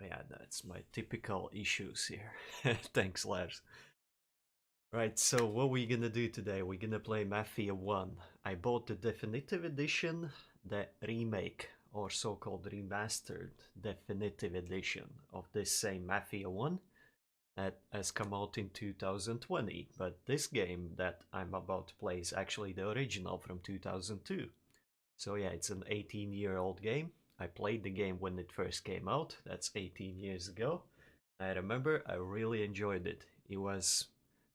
Yeah, that's my typical issues here. Thanks, Lars. Right, so what we gonna do today? We're gonna play Mafia 1. I bought the definitive edition, the remake, or so-called remastered definitive edition of this same Mafia 1 that has come out in 2020. But this game that I'm about to play is actually the original from 2002. So yeah, it's an 18-year-old game. I played the game when it first came out. That's 18 years ago. I remember I really enjoyed it. It was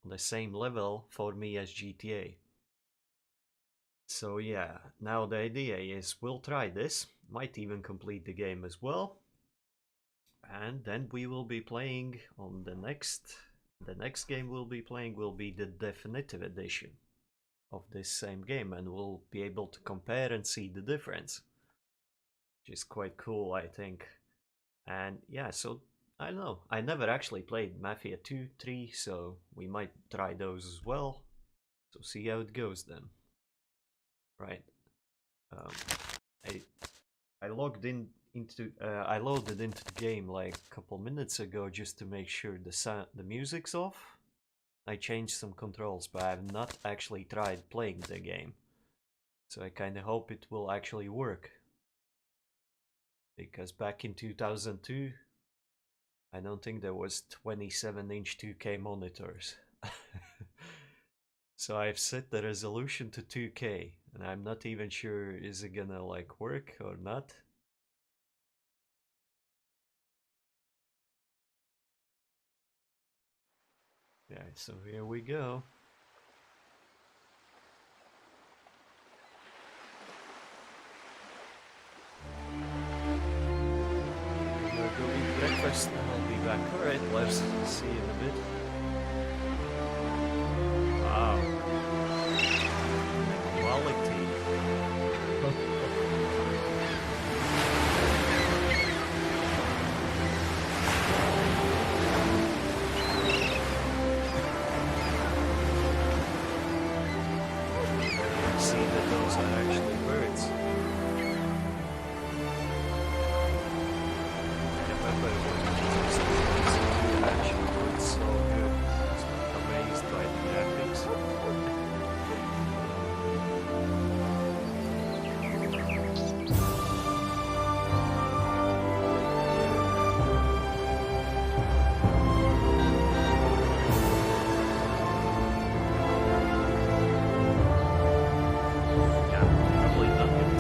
on the same level for me as GTA. So yeah, now the idea is we'll try this, might even complete the game as well, and then we will be playing on the next game we'll be playing will be the definitive edition of this same game, and we'll be able to compare and see the difference, which is quite cool, I think. And yeah, so I don't know, I never actually played Mafia 2, 3, so we might try those as well. So see how it goes then. Right. Um, I logged in into I loaded into the game like a couple minutes ago just to make sure the music's off. I changed some controls, but I have not actually tried playing the game. So I kind of hope it will actually work. Because back in 2002, I don't think there was 27-inch 2K monitors. So I've set the resolution to 2K, and I'm not even sure is it gonna like work or not. Yeah, so here we go. Go eat breakfast and I'll be back. Alright, let's see you in a bit. Wow. Quality. See that those are actually birds. I remember when it actually looked so good. I was amazed by the graphics. Yeah, probably not gonna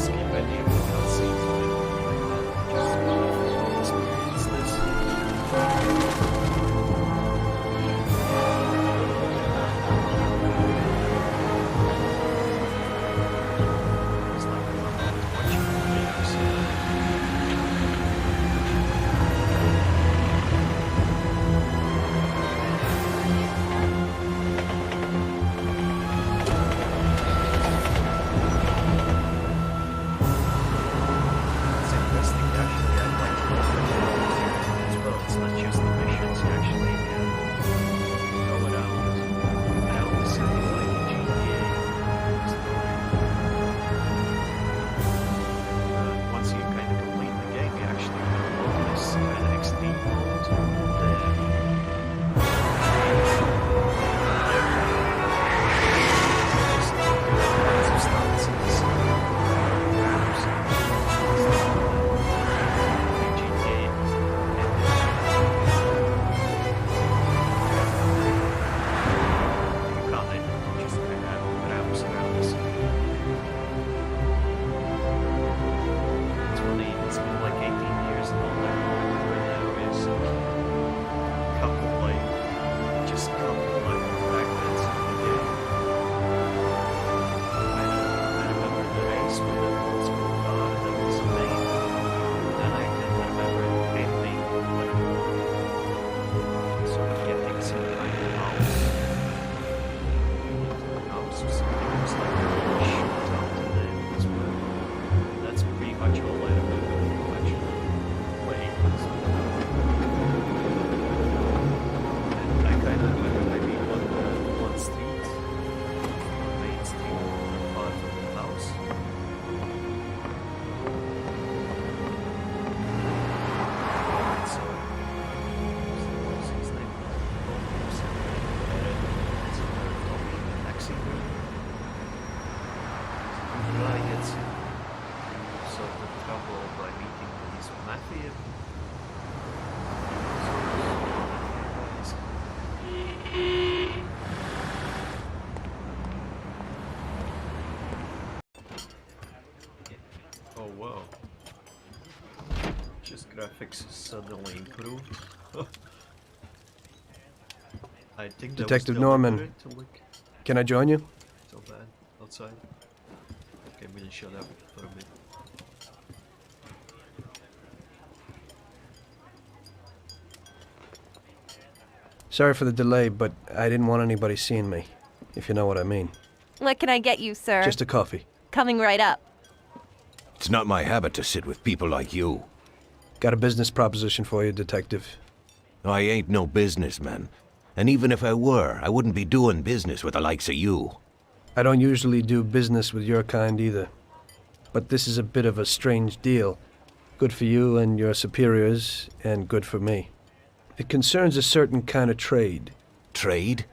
trouble by meeting these mafia. Oh wow. Just graphics suddenly improved. I think Detective Norman, can I join you? So bad. Outside. Okay, I'm gonna shut up for a bit. Sorry for the delay, but I didn't want anybody seeing me, if you know what I mean. What can I get you, sir? Just a coffee. Coming right up. It's not my habit to sit with people like you. Got a business proposition for you, Detective. I ain't no businessman. And even if I were, I wouldn't be doing business with the likes of you. I don't usually do business with your kind either. But this is a bit of a strange deal. Good for you and your superiors, and good for me. It concerns a certain kind of trade. Trade?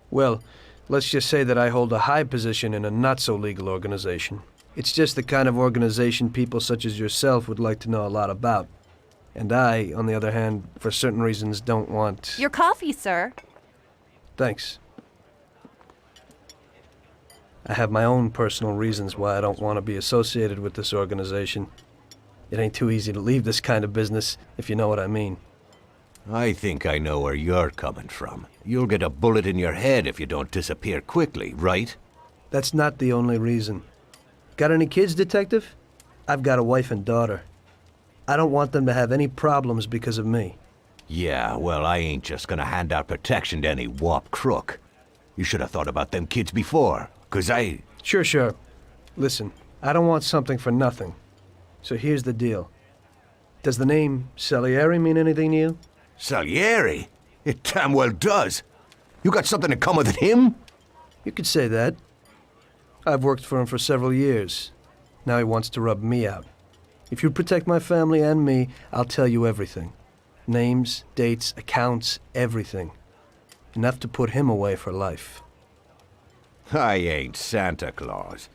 Well, let's just say that I hold a high position in a not-so-legal organization. It's just the kind of organization people such as yourself would like to know a lot about. And I, on the other hand, for certain reasons, don't want... Your coffee, sir. Thanks. I have my own personal reasons why I don't want to be associated with this organization. It ain't too easy to leave this kind of business, if you know what I mean. I think I know where you're coming from. You'll get a bullet in your head if you don't disappear quickly, right? That's not the only reason. Got any kids, Detective? I've got a wife and daughter. I don't want them to have any problems because of me. Yeah, well, I ain't just gonna hand out protection to any wop crook. You should have thought about them kids before, 'cause I... Sure. Listen, I don't want something for nothing. So here's the deal. Does the name Salieri mean anything to you? Salieri? It damn well does. You got something in common with him? You could say that. I've worked for him for several years. Now he wants to rub me out. If you protect my family and me, I'll tell you everything. Names, dates, accounts, everything. Enough to put him away for life. I ain't Santa Claus.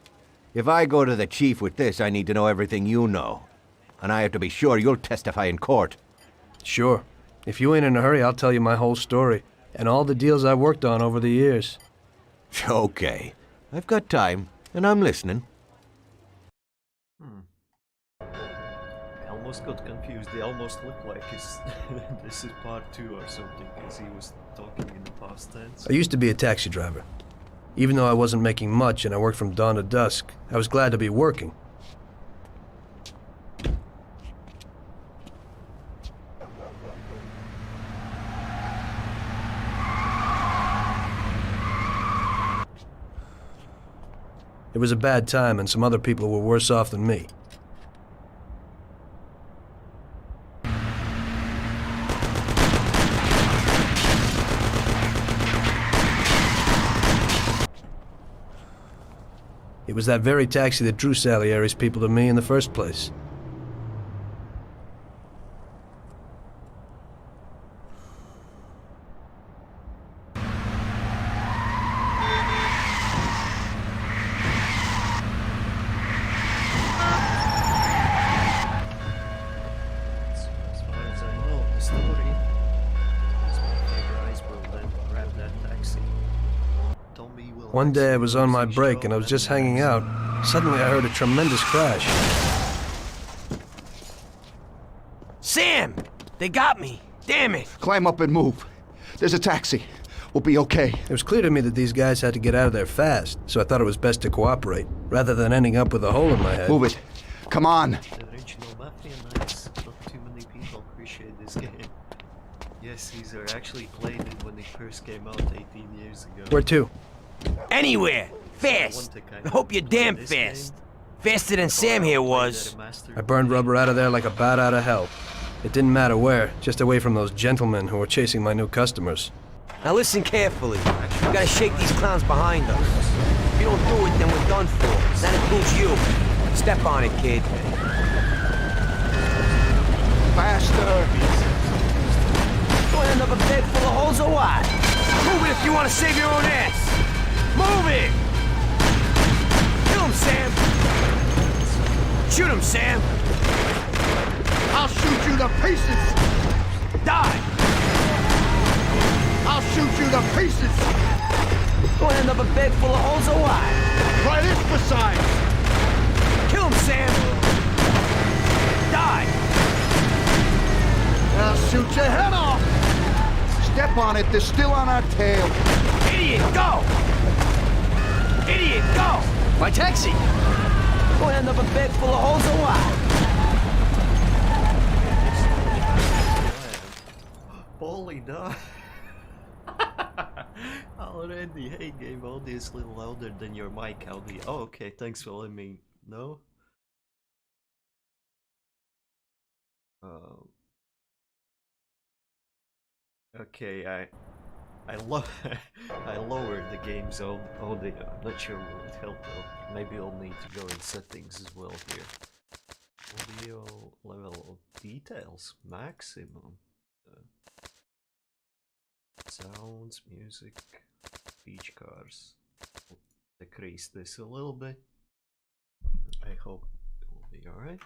If I go to the chief with this, I need to know everything you know. And I have to be sure you'll testify in court. Sure. If you ain't in a hurry, I'll tell you my whole story. And all the deals I've worked on over the years. Okay. I've got time, and I'm listening. I almost got confused. They almost look like this is part 2 or something, because he was talking in the past tense. I used to be a taxi driver. Even though I wasn't making much and I worked from dawn to dusk, I was glad to be working. It was a bad time, and some other people were worse off than me. It was that very taxi that drew Salieri's people to me in the first place. One day I was on my break and I was just hanging out. Suddenly I heard a tremendous crash. Sam! They got me! Damn it! Climb up and move. There's a taxi. We'll be okay. It was clear to me that these guys had to get out of there fast, so I thought it was best to cooperate, rather than ending up with a hole in my head. Move it. Come on. The original Mafia nights. Not too many people appreciate this game. Yes, Caesar actually played it when it first came out 18 years ago. Where to? Anywhere! Fast! I hope you're damn fast. Faster than Sam here was. I burned rubber out of there like a bat out of hell. It didn't matter where, just away from those gentlemen who were chasing my new customers. Now listen carefully. We gotta shake these clowns behind us. If you don't do it, then we're done for. That includes you. Step on it, kid. Faster. You want another bed full of holes or what? Move it if you want to save your own ass. Move it! Kill him, Sam! Shoot him, Sam! I'll shoot you to pieces! Die! I'll shoot you to pieces! Gonna end up a bed full of holes or what? Try this besides! Kill him, Sam! Die! I'll shoot your head off! Step on it, they're still on our tail. Idiot, go! Idiot, go! My taxi! Gonna end up a bed full of holes or what? Polly, no. Already, hey game audio is a little louder than your mic audio. Oh, okay, thanks for letting me know. Okay, I I lowered the game's audio. I'm not sure what would help though. Maybe I'll need to go in settings as well here. Audio level of details maximum. Sounds, music, beach cars. We'll decrease this a little bit. I hope it will be alright.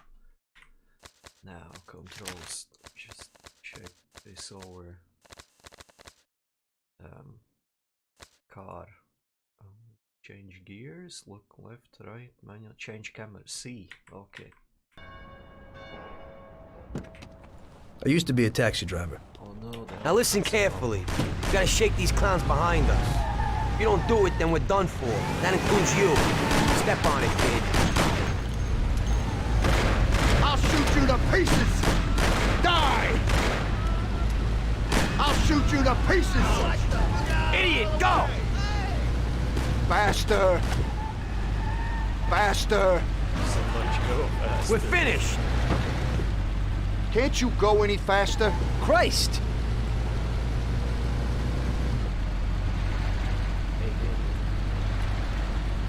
Now controls. Just check this over. Car. Change gears. Look left, right. Manual. Change camera. C. Okay. I used to be a taxi driver. Oh no. Now listen carefully. You gotta shake these clowns behind us. If you don't do it, then we're done for. That includes you. Step on it, kid. I'll shoot you to pieces! Die! I'll shoot you to pieces! Idiot, go! Faster! Faster! So much go faster. We're finished! Can't you go any faster? Christ!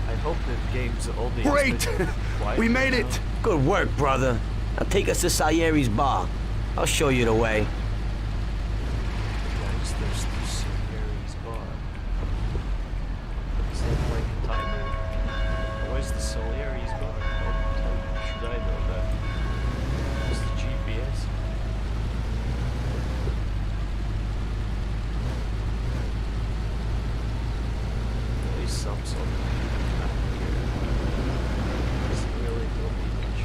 I hope that game's audio. Great! We made it! Good work, brother. Now take us to Salieri's bar. I'll show you the way. Gangsters to Salieri's bar. Is that like a timer? Where's the Salieri's bar? How should I know that? Where's the GPS? There is some sort of map here. Doesn't really tell me much.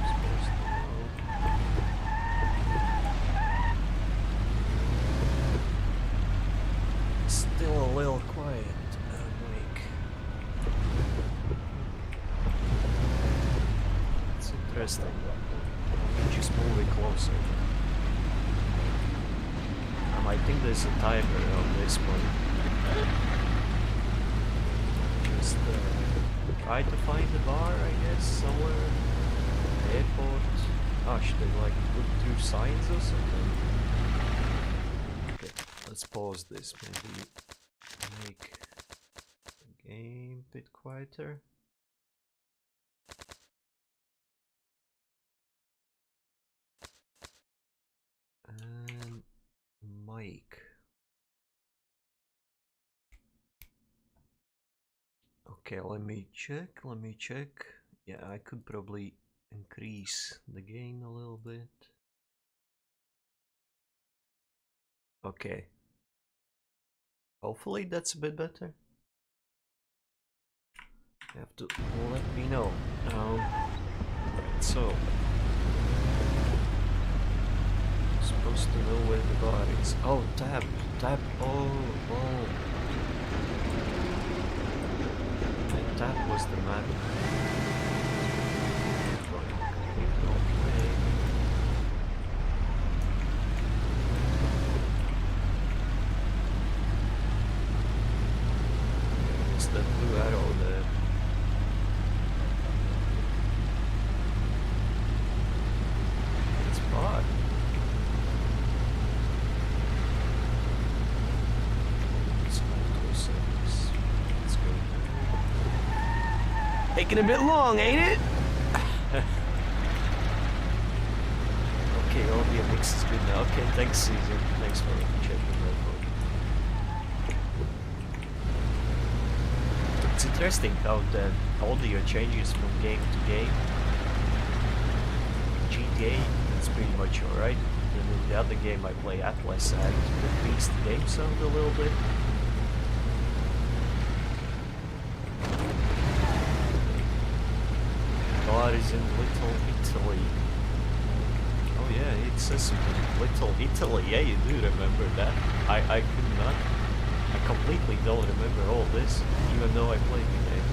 Supposed to know. Still a little quiet. Wake. It's interesting. Let me just move it closer. I think there's a timer on this one. Just try to find the bar, I guess, somewhere. Airport. Oh, should they like put 2 signs or something? Okay, let's pause this. Maybe make the game a bit quieter. And mic. Okay, let me check. Yeah, I could probably increase the gain a little bit. Okay. Hopefully that's a bit better. You have to let me know. Right, so supposed to know where the bar is. Oh, tab. Oh. And tab was the map. It's that blue arrow there. It's bar. Let's go there. Taking a bit long, ain't it? Okay, audio mix is good now. Okay, thanks Caesar. Thanks for checking that out. It's interesting how the audio changes from game to game. GTA, it's pretty much alright. And in the other game I play Atlas, I had to increase the game sound a little bit. God is in Little Italy. Oh yeah, it says Little Italy. Yeah, you do remember that. I could not. I completely don't remember all this, even though I played the game.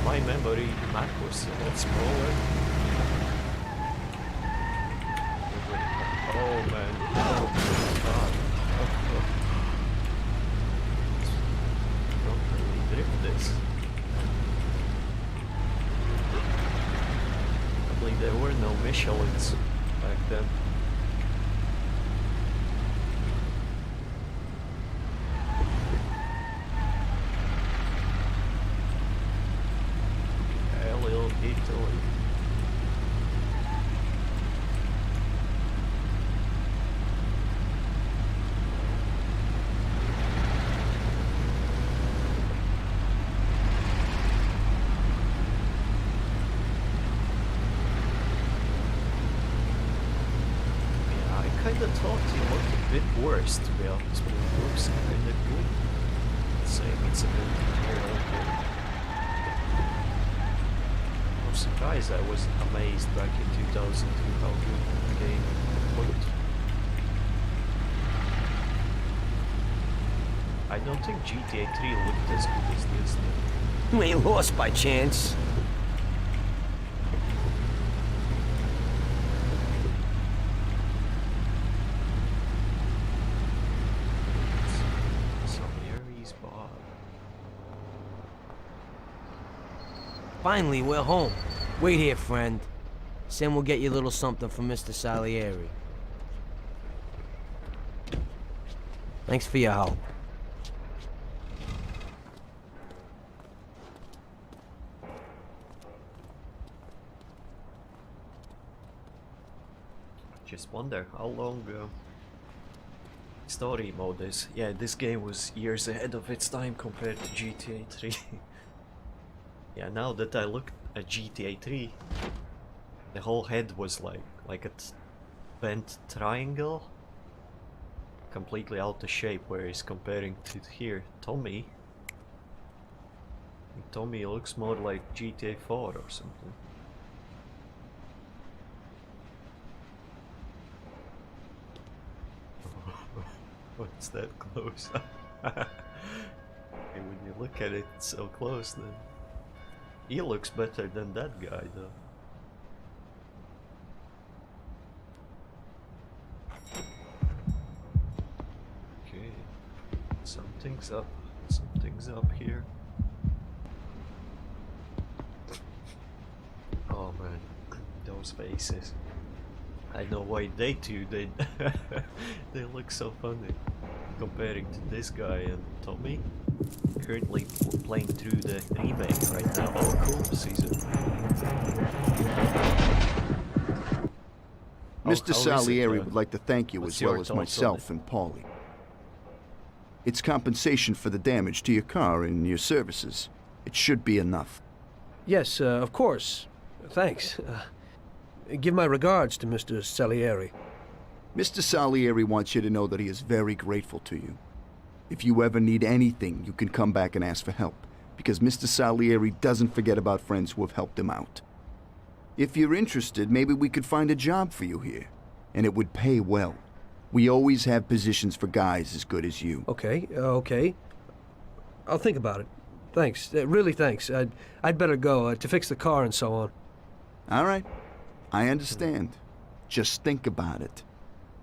My memory map was a lot smaller. Oh man. Oh god. Oh. Don't really drift this. Probably there were no Michelins back then. Little Italy. Kinda thought he looked a bit worse, to be honest, but it looks kinda good. Saying it's a bit okay. I'm surprised I was amazed back in 2002 how good the game looked. I don't think GTA 3 looked as good as this did. You ain't lost by chance. Finally, we're home. Wait here, friend. Sam will get you a little something from Mr. Salieri. Thanks for your help. Just wonder how long story mode is. Yeah, this game was years ahead of its time compared to GTA 3. Yeah, now that I look at GTA 3, the whole head was like a bent triangle, completely out of shape, whereas comparing to here, Tommy looks more like GTA 4 or something. What's that close? Okay, when you look at it so close, then he looks better than that guy, though. Okay, something's up. Something's up here. Oh man, those faces. I know why they two did. They look so funny. Comparing to this guy and Tommy. Currently playing through the remake right now. Oh cool, season. Mr. Salieri would like to thank you as well as myself and Paulie. It's compensation for the damage to your car and your services. It should be enough. Yes, of course. Thanks. Give my regards to Mr. Salieri. Mr. Salieri wants you to know that he is very grateful to you. If you ever need anything, you can come back and ask for help, because Mr. Salieri doesn't forget about friends who have helped him out. If you're interested, maybe we could find a job for you here, and it would pay well. We always have positions for guys as good as you. Okay, okay. I'll think about it. Thanks, really thanks. I'd better go to fix the car and so on. All right, I understand. Just think about it.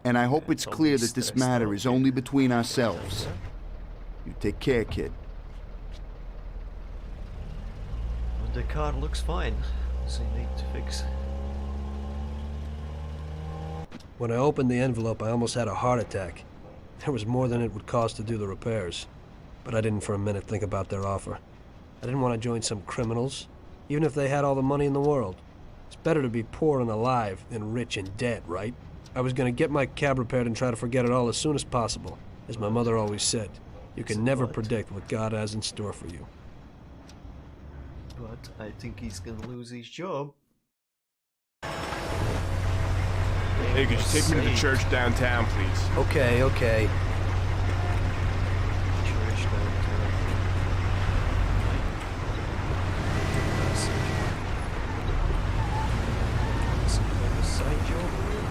And I hope it's clear that this matter is only between ourselves. You take care, kid. Well, the car looks fine. So you need to fix. When I opened the envelope, I almost had a heart attack. There was more than it would cost to do the repairs. But I didn't for a minute think about their offer. I didn't want to join some criminals, even if they had all the money in the world. It's better to be poor and alive than rich and dead, right? I was going to get my cab repaired and try to forget it all as soon as possible, as my mother always said. You Is can it never what? predict what God has in store for you. But I think he's gonna lose his job. Hey, could you take me to the church downtown, please? Okay, okay. Church downtown. Some kind of side job here?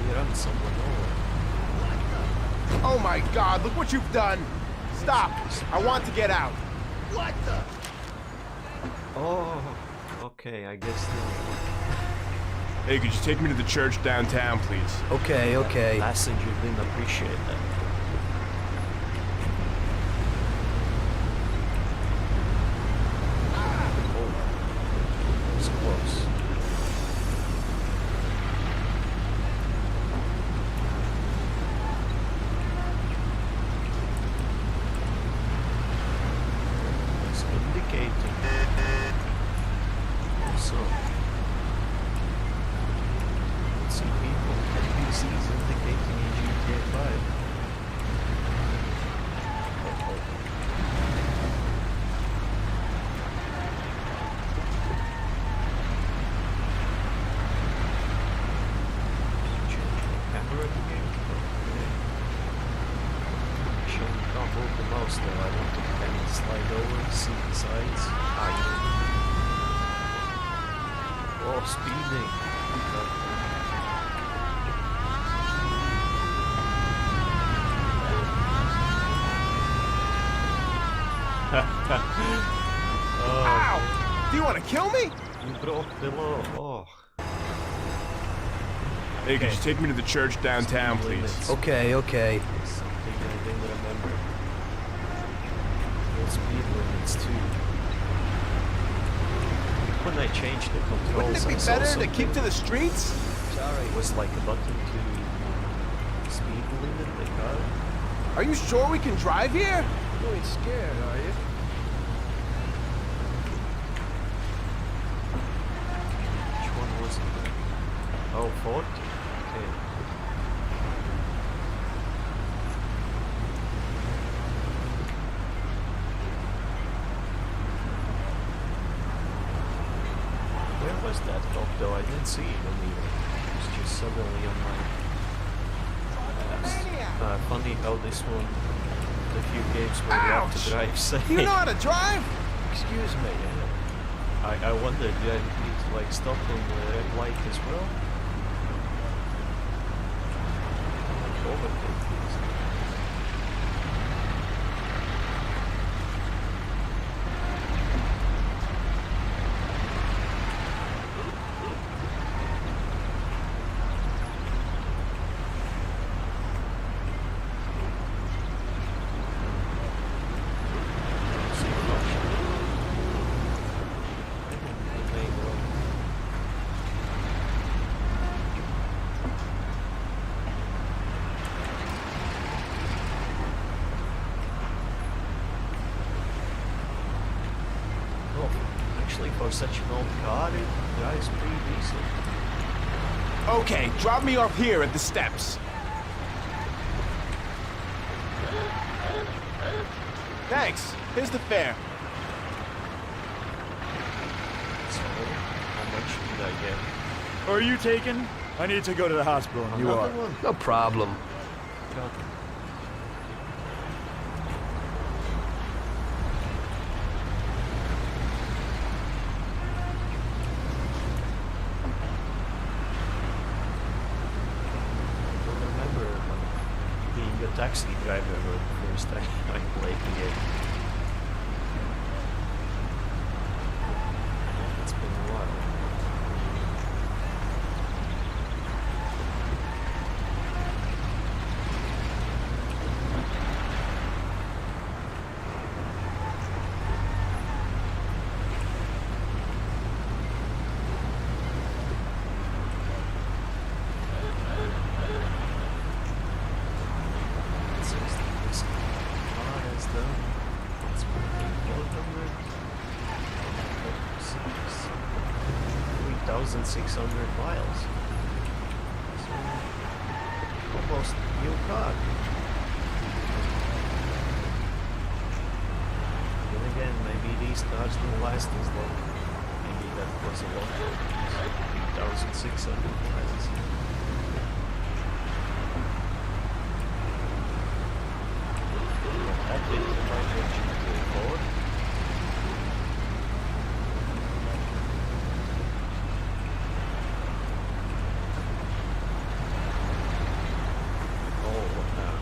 We run someone over. Oh my God, look what you've done! Stop! I want to get out. Oh, okay, I guess not. Hey, could you take me to the church downtown, please? Okay, okay. Passenger didn't appreciate that. Oh, that was close. It's indicating. So, let's see people, NPCs indicating in GTA 5. Change the camera again. Okay. Shame you can't move the mouse though. I want to kind of slide over and see the sides. Oh, speeding. Ow! Do you want to kill me? You broke the law. Oh. Hey, could you take me to the church downtown, Speed please? limits. Okay, okay. Something I didn't remember. No speed limits too. When I changed the controls, Wouldn't it I be saw better to something. keep to the streets? It was like a button to speed limit the car. Are you sure we can drive here? You ain't scared, are you? Which one was it? Oh, 40? Okay. Where was that cop though? I didn't see it anywhere. It was just suddenly on my past. Funny how this one, the few games where you have to Ouch! drive safe. You know how to drive? Excuse me. I wondered, do I need to like stop on the red light as well? Overtake these. Actually, for such an old car, it drives pretty decent. Okay, drop me off here at the steps. Thanks. Here's the fare. So, how much did I get? Are you taken? I need to go to the hospital. You Another are. one? No problem. God. I don't remember being a taxi driver the first time I played the game. It's been a while. 3,600 miles. So, almost new car. Then again, maybe these cars don't last as long. Maybe that was a lot. 3,600 miles. That did my forward.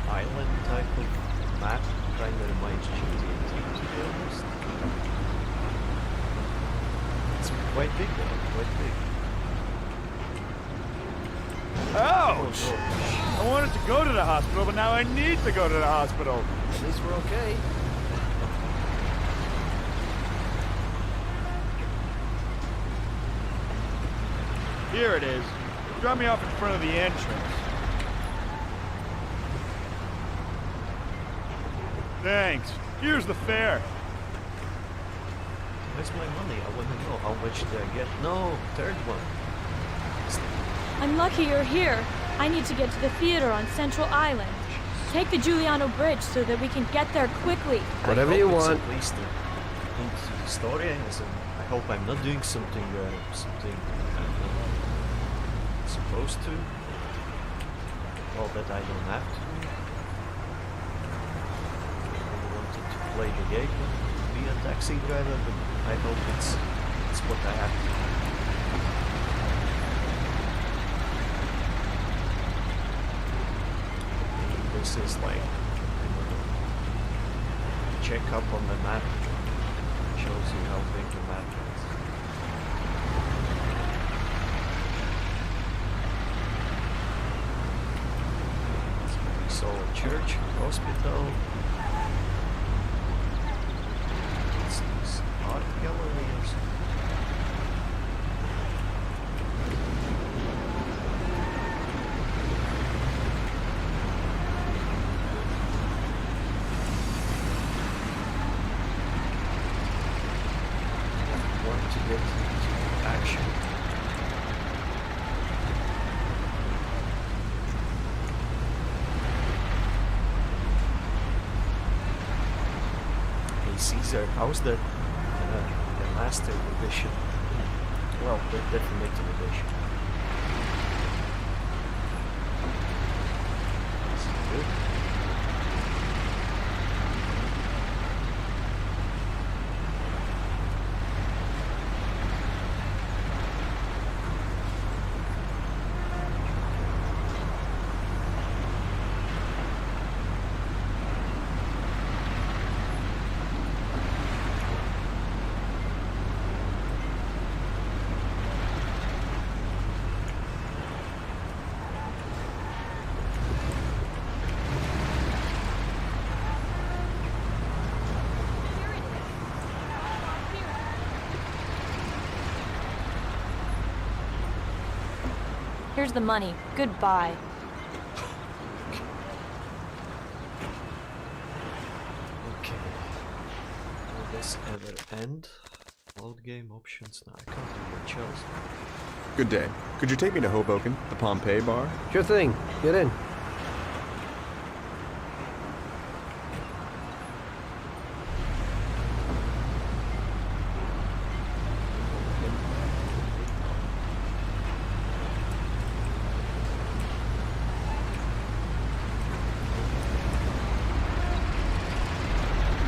Island type of map kind of reminds GTA 2, to be honest. It's quite big though, quite big. Ouch! I wanted to go to the hospital, but now I need to go to the hospital. At least we're okay. Here it is. Drop me off in front of the entrance. Thanks. Here's the fare. Where's my money? I want to know how much did I get? No, third one. I'm lucky you're here. I need to get to the theater on Central Island. Take the Giuliano Bridge so that we can get there quickly. Whatever I you hope it's want. At least into the story, as in, I hope I'm not doing something I'm not supposed to. Well, that I don't have to. I wanted to play the game and be a taxi driver, but I hope it's what I have to do. This is like check up on the map. Shows you how big the map is. So we saw a church, hospital. It's this art gallery or something. To get into action. Hey Caesar, how's the Remastered Edition? Well, the Definitive Edition. Is it good? Here's the money. Goodbye. Okay. Will this ever end? Load game options? No, I can't do much else. Good day. Could you take me to Hoboken, the Pompeii bar? Sure thing. Get in.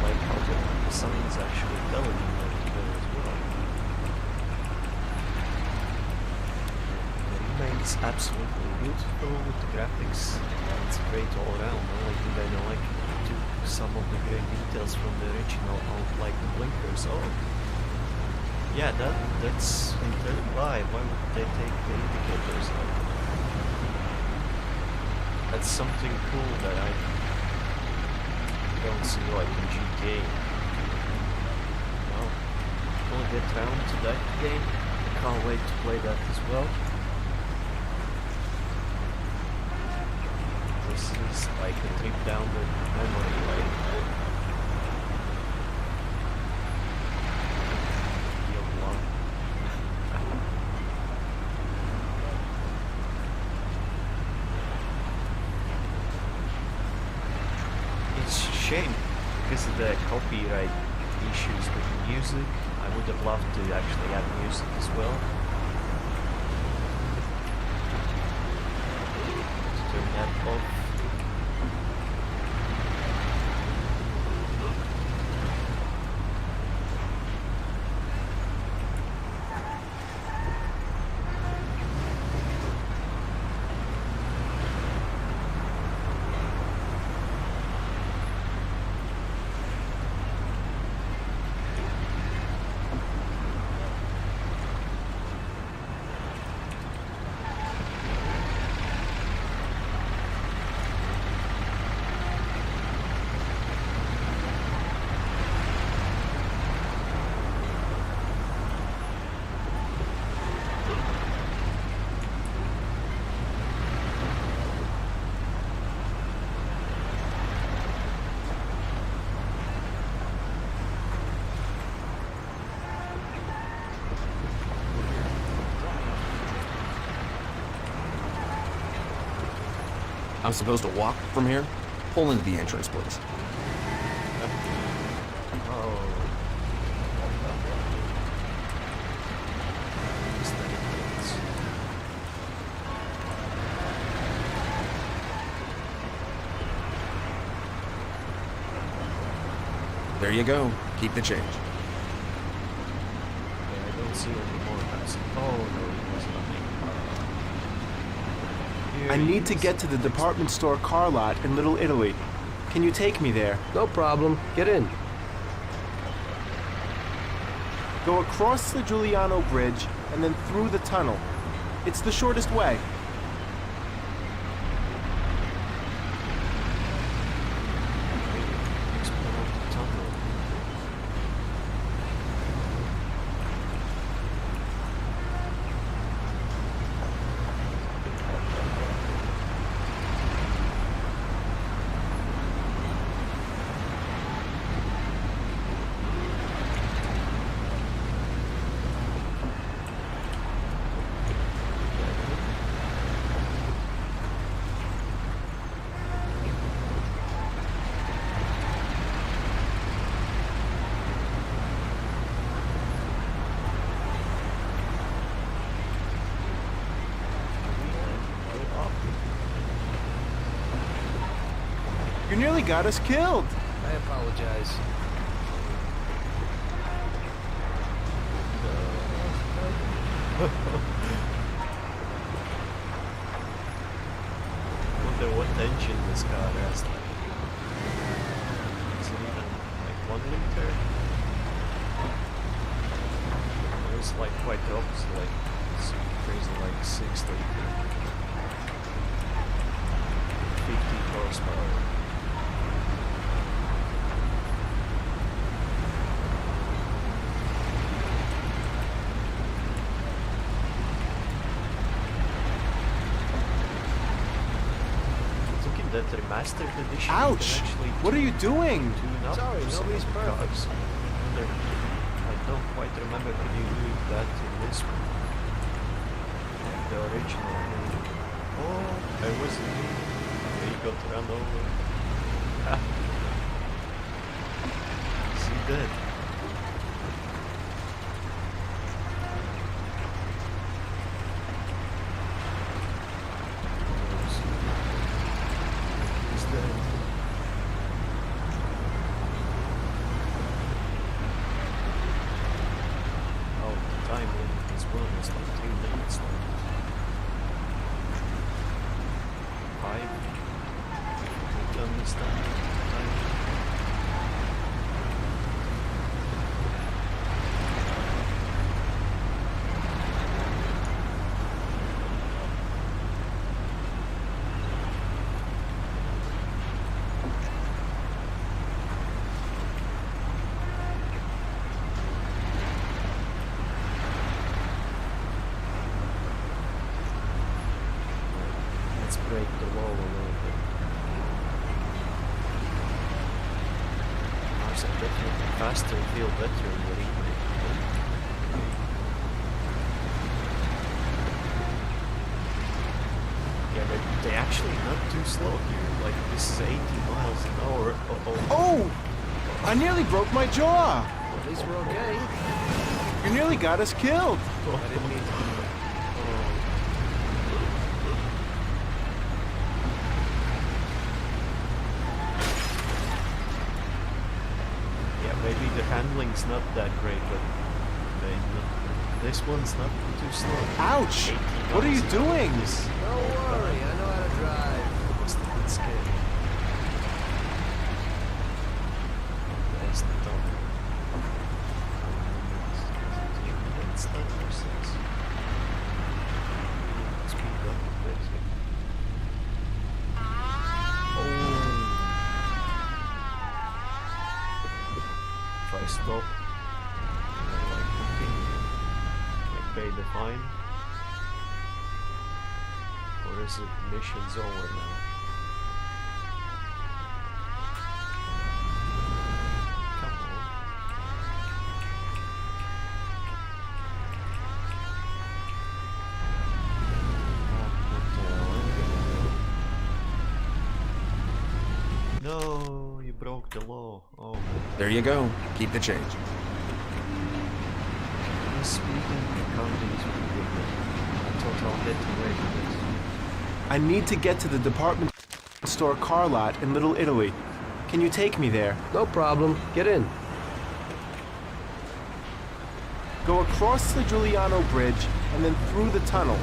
Like how the signs actually telling you where to go as well. The remake is absolutely beautiful with the graphics. It's great all around. The only thing I don't like to some of the great details from the original out, like the blinkers. Oh, yeah, that's in third live. Why would they take the indicators out? That's something cool that I don't see like in GTA. Well, we'll get around to that game. I can't wait to play that as well. This is like a trip down the memory lane. Real long. shame because of the copyright issues with the music. I would have loved to actually add music as well. Let's turn that off. I'm supposed to walk from here? Pull into the entrance, please. There you go. Keep the change. Yeah, I don't see any more guys. Oh no, it was nothing. I need to get to the department store car lot in Little Italy. Can you take me there? No problem. Get in. Go across the Giuliano Bridge and then through the tunnel. It's the shortest way. Explore the tunnel. You nearly got us killed. I apologize. Wonder what engine this car has. Is it even like 1 liter? It's like quite the opposite, like it's crazy, like 6 liter. 50 horsepower. That remastered edition. Ouch! What are you doing? Sorry, nobody's perfect. I don't quite remember could you do that in this one. Like the original one. Oh, I was he got run over. Is he dead? Break the wall a little bit. Cars are definitely faster, feel better in the remake. Yeah, but they actually not too slow here. Like, this is 80 miles an hour. Oh! I nearly broke my jaw! At least we're okay. You nearly got us killed! I didn't mean to. Yeah, maybe the handling's not that great, but this one's not too slow. Ouch! What are you doing? Don't worry, I know how to drive. Must have been scary. There's the dog. It's not for six. Speed up a bit. If I stop, like continue, I pay the fine. Or is it mission's over now? Come on. No, you broke the law. Oh man. There you go. Keep the change. This speeding accounting is ridiculous. I thought I'll get away with this. I need to get to the department store car lot in Little Italy. Can you take me there? No problem. Get in. Go across the Giuliano Bridge and then through the tunnel.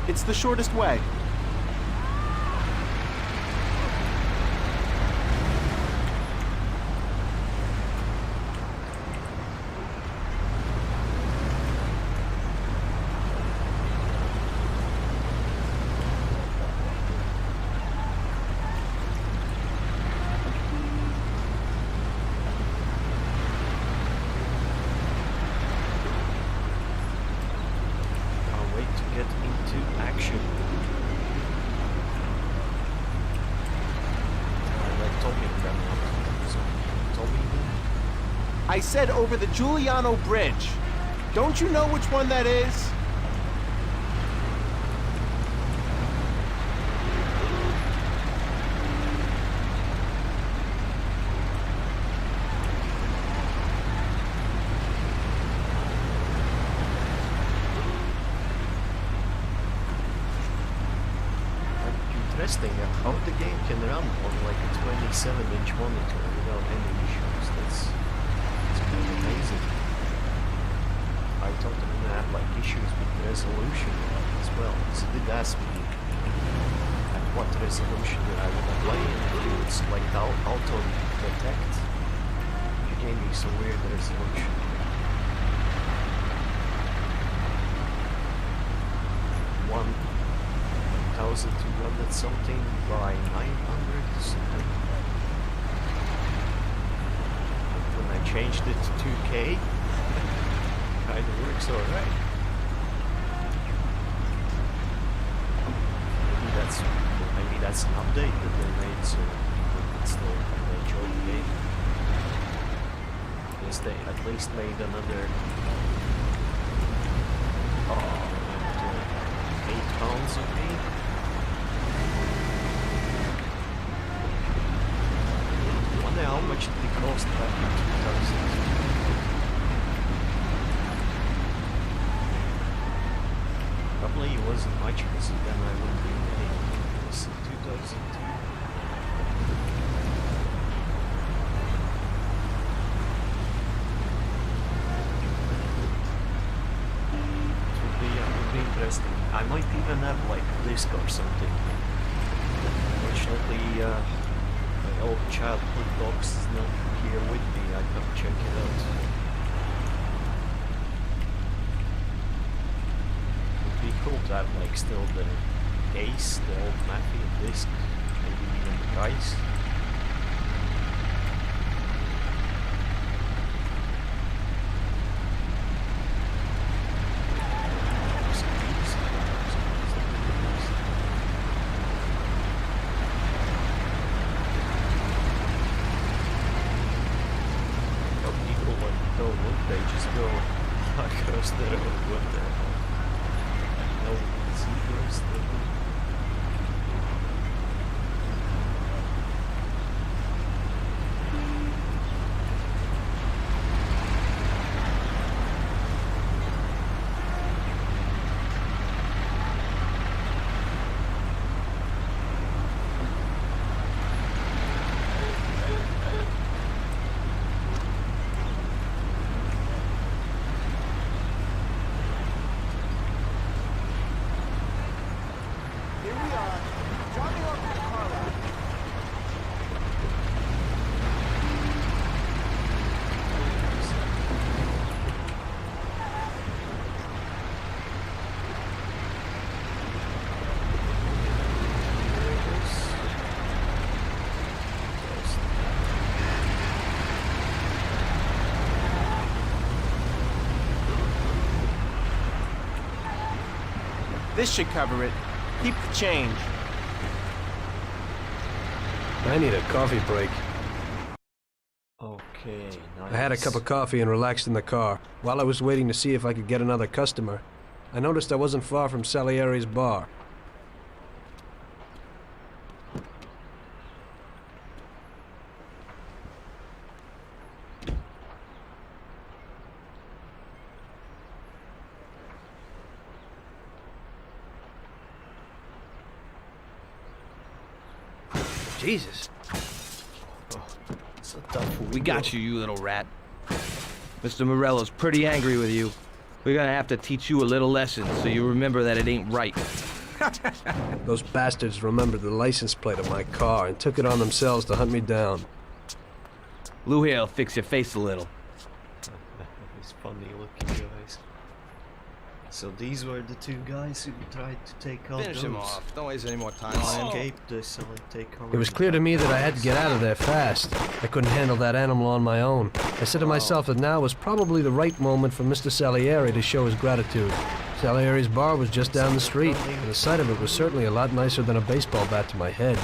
It's the shortest way. Can't wait to get into action. I let Tommy come up. So, Tommy, I said over the Giuliano Bridge. Don't you know which one that is? interesting how the game can run on like a 27-inch monitor without any issues. That's kind of amazing. I thought I'm gonna have like issues with resolution as well. So it did ask me at what resolution that I wanna play, and it's like auto detect. It gave me some weird resolution. One 1,200 something by 900 something. When I changed it to 2K, kind of works alright. Maybe that's an update that they made so people can still enjoy the game. Because they at least made another 8 pounds of meat. I wonder how much did it cost back in 2000? Probably it wasn't much because then I wouldn't be paying. It was 2002. Interesting. I might even have like a disc or something. Unfortunately, my old childhood box is not here with me. I gotta check it out. Would be cool to have like still the case, the old Mafia disc, maybe even the price. Here we are. Drop me off at the car lot. This should cover it. Keep the change. I need a coffee break. Okay, nice. I had a cup of coffee and relaxed in the car. While I was waiting to see if I could get another customer, I noticed I wasn't far from Salieri's bar. Jesus. It's a tough We got you, you little rat. Mr. Morello's pretty angry with you. We're gonna have to teach you a little lesson so you remember that it ain't right. Those bastards remembered the license plate of my car and took it on themselves to hunt me down. Lou here'll fix your face a little. These funny looking guys. So these were the two guys who tried to take out Finish those. him off. Don't waste any more time They on him. escaped the take over. It was clear to me that I had to get out of there fast. I couldn't handle that animal on my own. I said to myself that now was probably the right moment for Mr. Salieri to show his gratitude. Salieri's bar was just down the street, and the sight of it was certainly a lot nicer than a baseball bat to my head.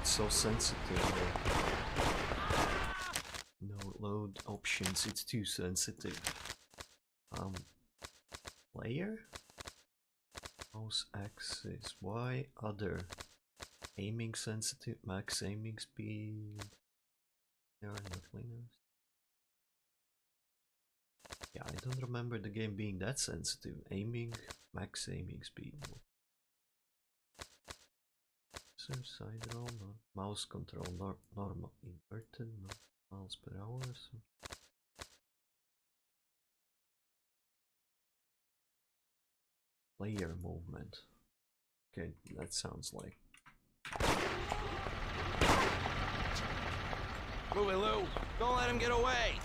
It's so sensitive. No load options, it's too sensitive. Player? Mouse axis, Y, other. Aiming sensitive, max aiming speed. There are not winners. Yeah, I don't remember the game being that sensitive. Aiming, max aiming speed. Side roll, mouse control, normal, inverted, miles per hour. So. Player movement. Okay, that sounds like. Move it, Lou. Don't let him get away.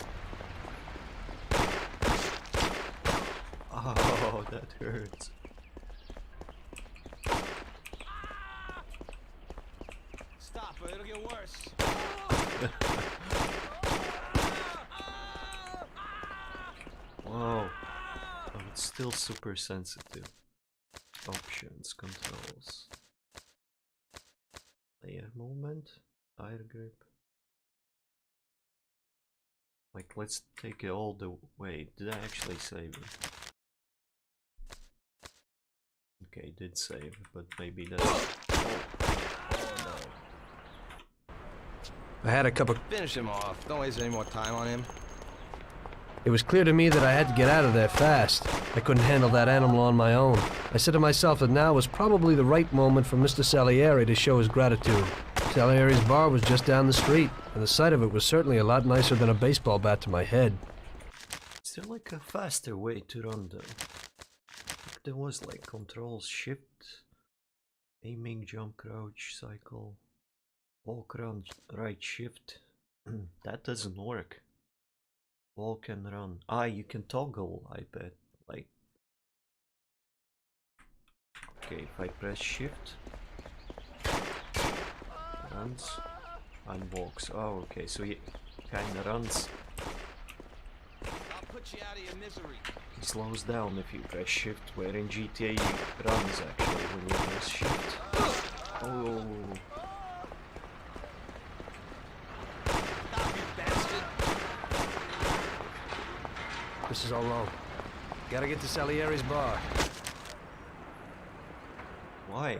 Oh, that hurts. Stop or it'll get worse. Whoa. Oh, it's still super sensitive. Options, controls. Player movement, tire grip. Like, let's take it all the way. Did I actually save it? Okay, did save, but maybe that's. Oh no. I had a cup of... Finish him off. Don't waste any more time on him. It was clear to me that I had to get out of there fast. I couldn't handle that animal on my own. I said to myself that now was probably the right moment for Mr. Salieri to show his gratitude. Salieri's bar was just down the street, and the sight of it was certainly a lot nicer than a baseball bat to my head. Is there like a faster way to run though? There was like controls, shift, aiming, jump, crouch, cycle, walk, run, right, shift. That doesn't work. Walk and run. Ah, you can toggle, I bet. Like, okay, if I press shift, runs and walks. Oh, okay, so he kinda runs. I'll put you out of your misery. He slows down if you press shift, where in GTA he runs actually when you press shift. Oh. This is all wrong. Gotta get to Salieri's bar. Why?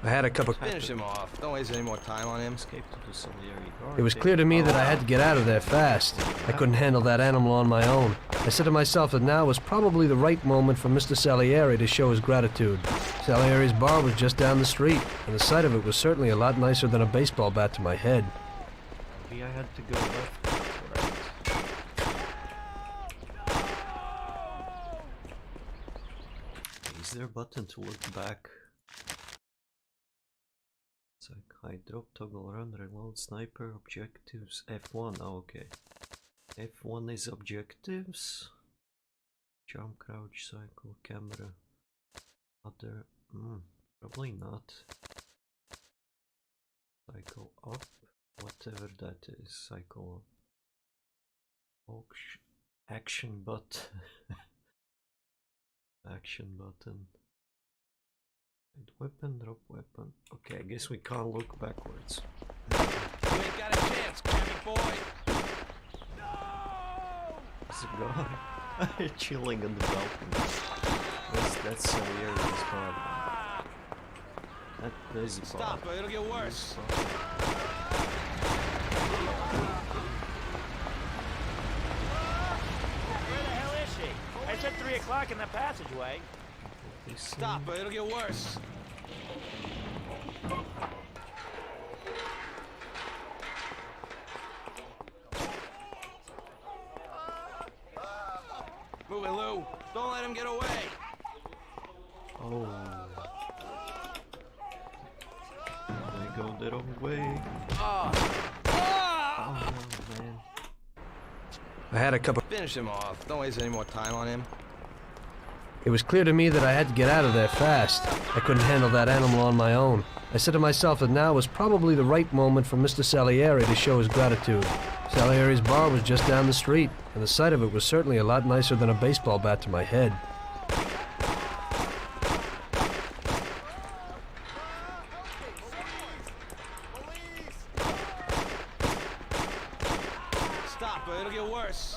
I had a cup of... Finish him off. Don't waste any more time on him. Escape to the Salieri bar. It was clear to me that I had to get out of there fast. I couldn't handle that animal on my own. I said to myself that now was probably the right moment for Mr. Salieri to show his gratitude. Salieri's bar was just down the street, and the sight of it was certainly a lot nicer than a baseball bat to my head. Maybe I had to go left. Right. Is there a button to look back? It's like hide, drop, toggle, run, reload, sniper, objectives, F1, oh, okay. F1 is objectives. Jump, crouch, cycle, camera. Other, probably not. Cycle up, whatever that is, cycle up. Action button. Action button. Weapon, drop weapon. Okay, I guess we can't look backwards. You ain't got a chance, Cammy boy. There's a guy chilling on the balcony. That's Salieri's bar. There's a bar. Stop, or it'll get worse. Where the hell is she? I said 3 o'clock in the passageway. Stop, or it'll get worse. Move it, Lou. Don't let him get away. Oh. I go the wrong way. Oh no, man. I had a cup of... Finish him off. Don't waste any more time on him. It was clear to me that I had to get out of there fast. I couldn't handle that animal on my own. I said to myself that now was probably the right moment for Mr. Salieri to show his gratitude. Salieri's bar was just down the street, and the sight of it was certainly a lot nicer than a baseball bat to my head. Stop, or it'll get worse.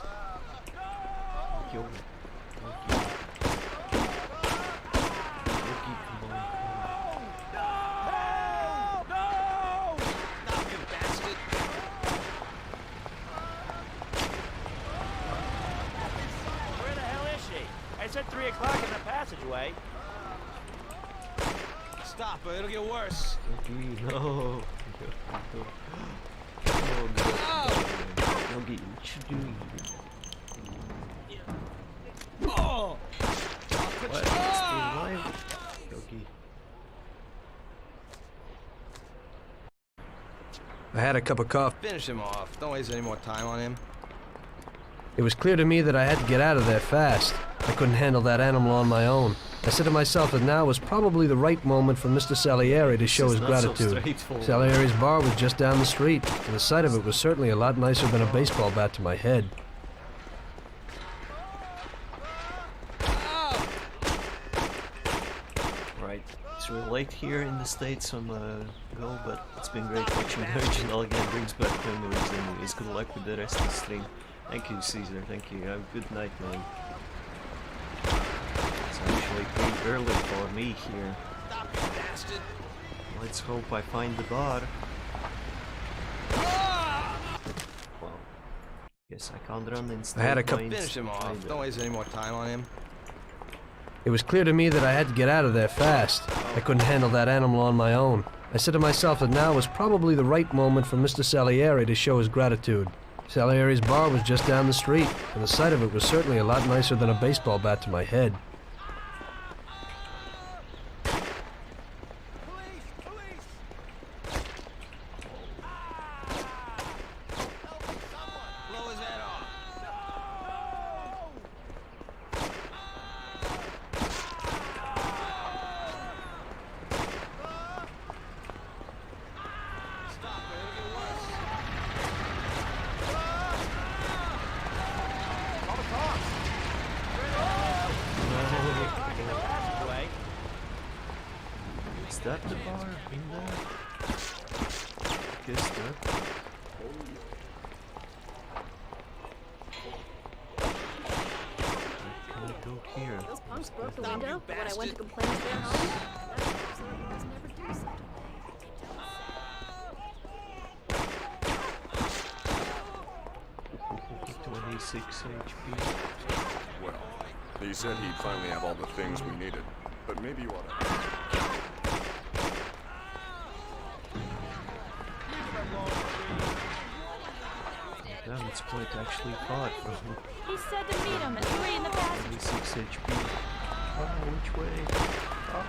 Yo. I said 3 o'clock in the passageway. Stop, or it'll get worse. No. Oh, no. Yogi, what you doing? Oh! What? Still alive? Yogi. I had a cup of coffee. Finish him off. Don't waste any more time on him. It was clear to me that I had to get out of there fast. I couldn't handle that animal on my own. I said to myself that now was probably the right moment for Mr. Salieri to show his gratitude. Salieri's bar was just down the street, and the sight of it was certainly a lot nicer than a baseball bat to my head. Right, it's really late here in the States on the go, but it's been great watching the original again. Brings back memories. Anyways, good luck with the rest of the stream. Thank you, Caesar. Thank you. Have a good night, man. It's actually pretty early for me here. Let's hope I find the bar. Well, guess I can't run in I had a points. Finish him off. Don't waste any more time on him. It was clear to me that I had to get out of there fast. I couldn't handle that animal on my own. I said to myself that now was probably the right moment for Mr. Salieri to show his gratitude. Salieri's bar was just down the street, and the sight of it was certainly a lot nicer than a baseball bat to my head. Is that the bar in there? Guess that. Can I go here? Those punks broke the window, but when I went to complain to their home, that absolutely does never do something. 26 HP. Well, he said he'd finally have all the things we needed, but maybe you ought to... Damn, it's quite actually far from He said to meet him at 3 in the passage. 26 HP. which way? Oh.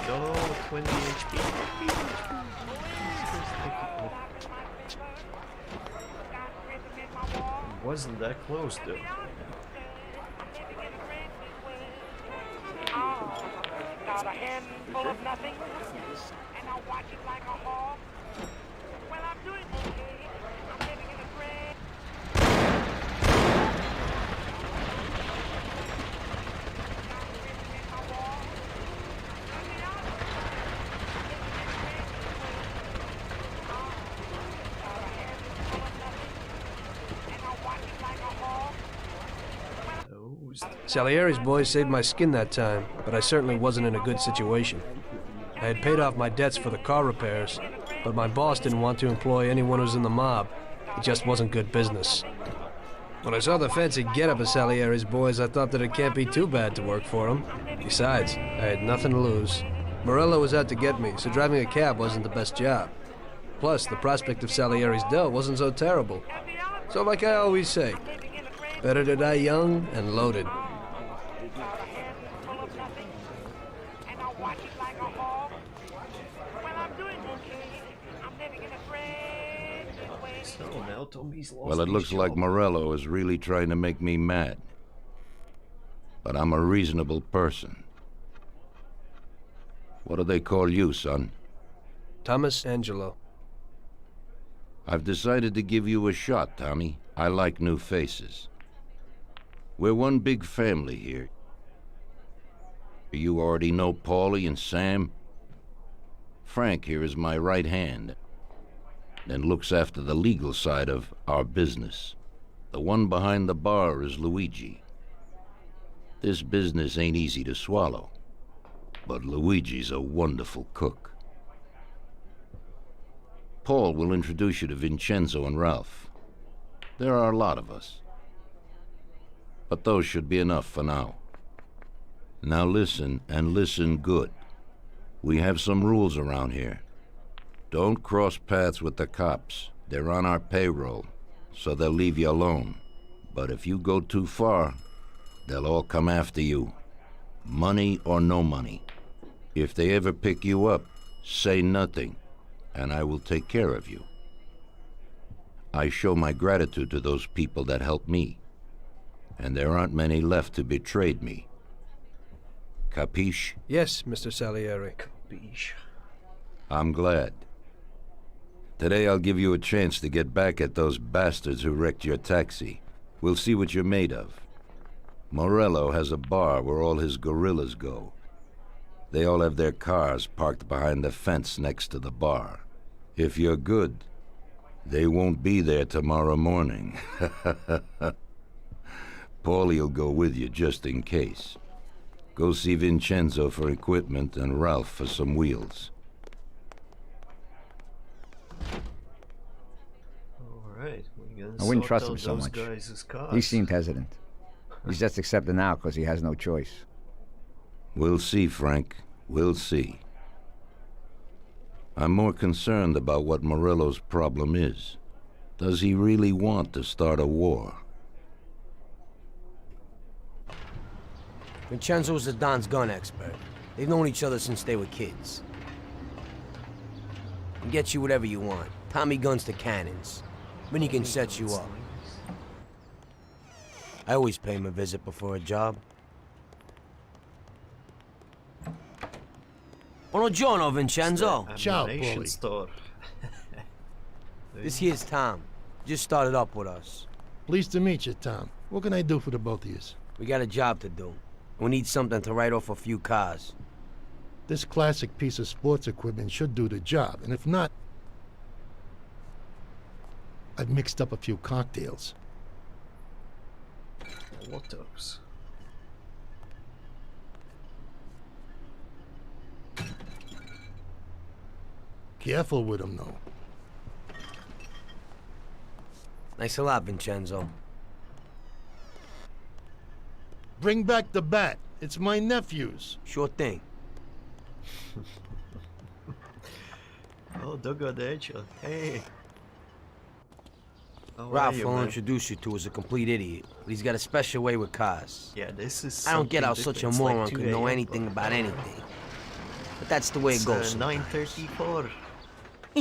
No, 20 HP. Wasn't that close though. Got a handful of nothing, and I'll watch it like a hawk. Well, I'm doing okay. I'm living in a great. Salieri's boys saved my skin that time, but I certainly wasn't in a good situation. I had paid off my debts for the car repairs, but my boss didn't want to employ anyone who was in the mob. It just wasn't good business. When I saw the fancy getup of Salieri's boys, I thought that it can't be too bad to work for them. Besides, I had nothing to lose. Morello was out to get me, so driving a cab wasn't the best job. Plus, the prospect of Salieri's dough wasn't so terrible. So like I always say, better to die young and loaded. Well, it looks like Morello is really trying to make me mad. But I'm a reasonable person. What do they call you, son? Thomas Angelo. I've decided to give you a shot, Tommy. I like new faces. We're one big family here. You already know Paulie and Sam. Frank here is my right hand and looks after the legal side of our business. The one behind the bar is Luigi. This business ain't easy to swallow, but Luigi's a wonderful cook. Paul will introduce you to Vincenzo and Ralph. There are a lot of us, but those should be enough for now. Now listen, and listen good. We have some rules around here. Don't cross paths with the cops. They're on our payroll, so they'll leave you alone. But if you go too far, they'll all come after you. Money or no money. If they ever pick you up, say nothing, and I will take care of you. I show my gratitude to those people that helped me, and there aren't many left who betrayed me. Capiche? Yes, Mr. Salieri. Capiche. I'm glad. Today I'll give you a chance to get back at those bastards who wrecked your taxi. We'll see what you're made of. Morello has a bar where all his gorillas go. They all have their cars parked behind the fence next to the bar. If you're good, they won't be there tomorrow morning. Paulie'll go with you just in case. Go see Vincenzo for equipment and Ralph for some wheels. Alright, I wouldn't trust him so much. He seemed hesitant. He's just accepting now because he has no choice. We'll see, Frank. We'll see. I'm more concerned about what Morello's problem is. Does he really want to start a war? Vincenzo's the Don's gun expert. They've known each other since they were kids. He gets you whatever you want. Tommy guns to cannons. Then he can set you up. I always pay him a visit before a job. Buongiorno, Vincenzo. Ciao, store. This here's Tom. Just started up with us. Pleased to meet you, Tom. What can I do for the both of you? We got a job to do. We need something to write off a few cars. This classic piece of sports equipment should do the job, and if not, I've mixed up a few cocktails. What those? Careful with them, though. Thanks a lot, Vincenzo. Bring back the bat. It's my nephew's. Sure thing. Oh, dogodecho. Hey. Ralph will introduce you to is a complete idiot, but he's got a special way with cars. Yeah, this is. I don't get how something such a different. It's moron like could 2 know a.m., anything but- about anything. But that's the way it goes. 9:34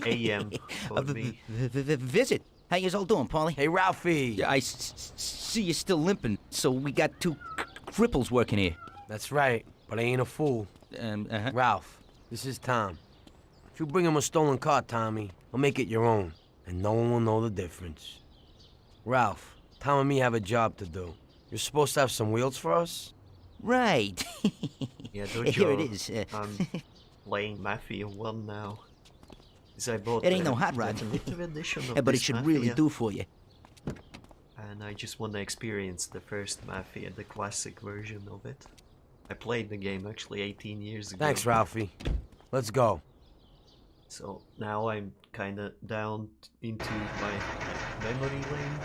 a.m. for me. Visit. How you all doing, Paulie? Hey, Ralphie. Yeah, I see you're still limping, so we got two cripples working here. That's right, but I ain't a fool. Ralph, this is Tom. If you bring him a stolen car, Tommy, I'll make it your own, and no one will know the difference. Ralph, Tom and me have a job to do. You're supposed to have some wheels for us? Right. Yeah, Dojo, Here it is. I'm playing Mafia 1 now. 'Cause I bought It ain't the no hot rod. definitive edition of But it this should Mafia, really do for you. and I just want to experience the first Mafia, the classic version of it. I played the game actually 18 years ago. Thanks, Ralphie. Let's go. So now I'm kind of down into my memory lane.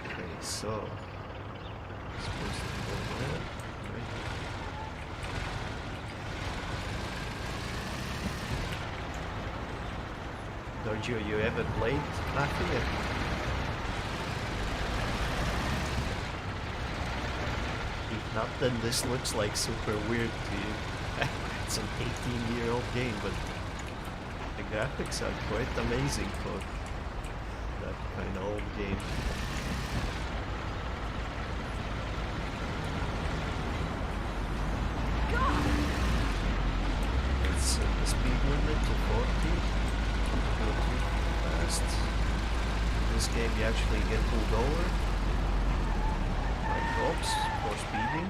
Okay, so supposed to go there, right? Dojo, you ever played Mafia? If not, then this looks like super weird to you. It's an 18-year-old game, but the graphics are quite amazing for that kind of old game. Let's set the speed limit to 40. Go too fast. In this game you actually get pulled over by cops for speeding.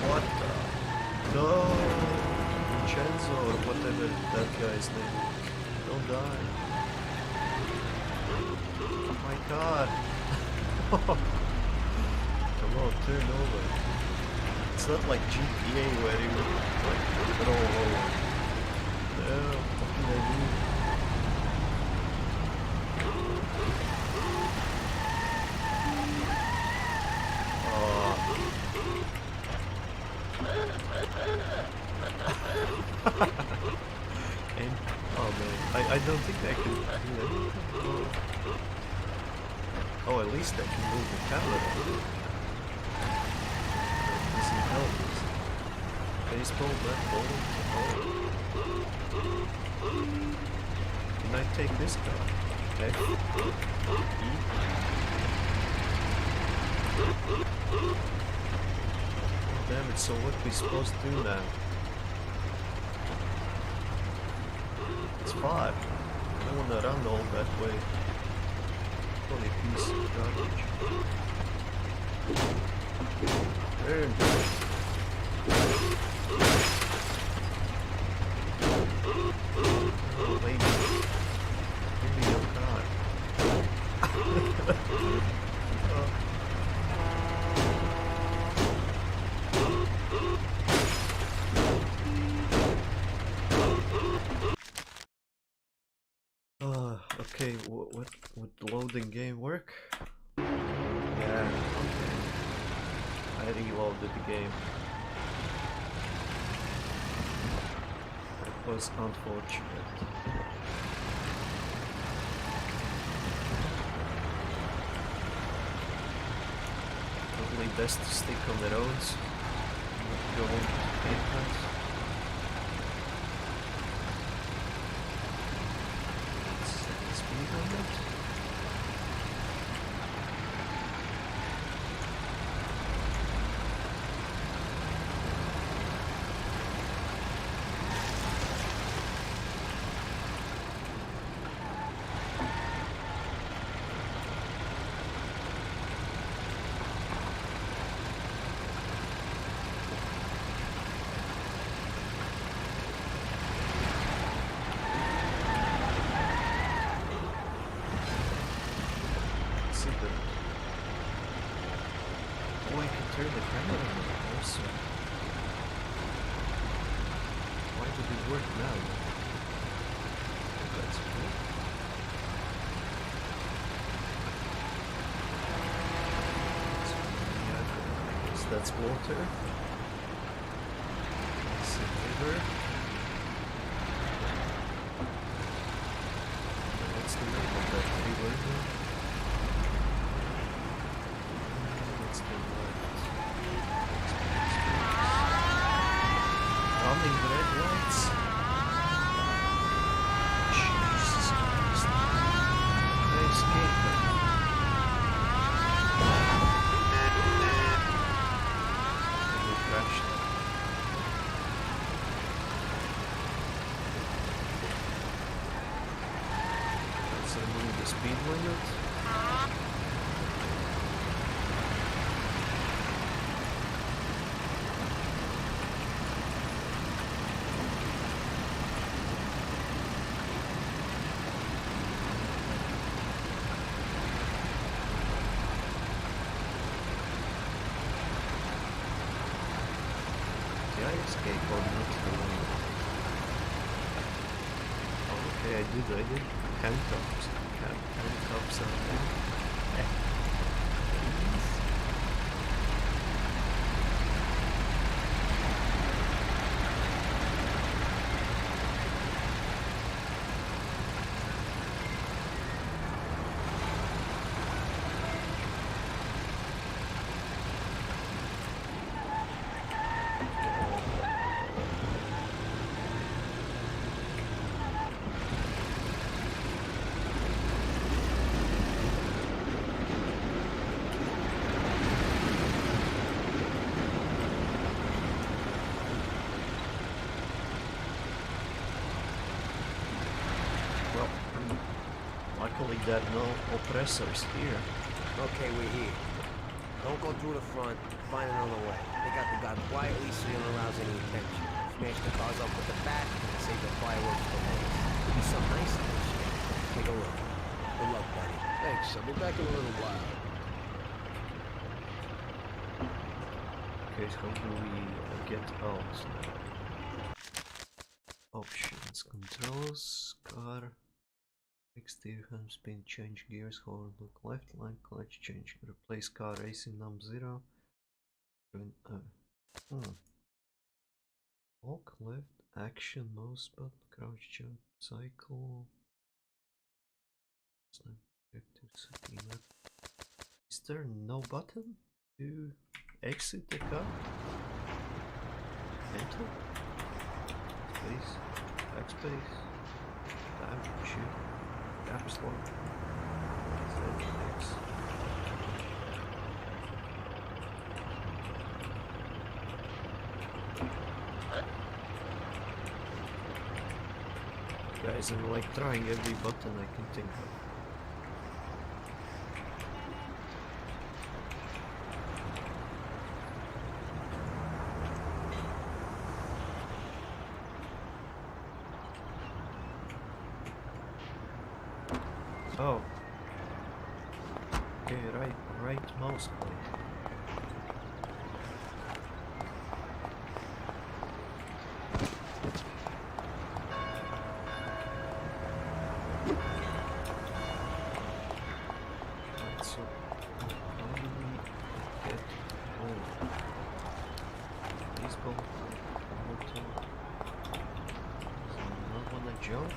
What the? No! Vincenzo or whatever that guy's name. Don't die. Oh my god. Come on, turn over. It's not like GTA where you would like roll over. No, what can I do? And, oh man, I don't think I can do anything. Oh, at least I can move the camera. Doesn't help. Baseball, bat, ball. Can I take this car? F, E. Damn it, so what we supposed to do now? It's 5. I don't want to run all that way. Holy piece of garbage. Turn. Oh, lady. Give me your car. Okay, would loading game work? Yeah, okay. I reloaded the game. That was unfortunate. Probably best to stick on the roads. Not go on pavements. Speed limit. work now. That's cool. I guess that's water. It's a river. What's the name of that river? What's the word? Running red lights. Jesus Christ. I escaped them. And we crashed. Let's remove the speed limit. Did I escape or not? Oh, okay, I did. Handcuffs. Handcuffs are there. Luckily there are no oppressors here. Okay, we're here. Don't go through the front. Find another way. Take out the guy quietly so you don't arouse any attention. Smash the cars up with the back and save the fireworks for later. There'll be some nice in this shit. Take a look. Good luck, buddy. Thanks. I'll be back in a little while. Okay, so how do we get out now? Options, controls, car, exterior hand spin, change gears, hold, look left, line, clutch, change, replace car, racing, num 0, walk left, action, mouse button, crouch, jump, cycle, is there no button to exit the car? Enter? Space, backspace, damn, shoot, caps lock, ZX. Guys, I'm like trying every button I can think of. Oh. Okay, right mouse click. Right, so how do we get home? Baseball, motor. Does he not wanna jump?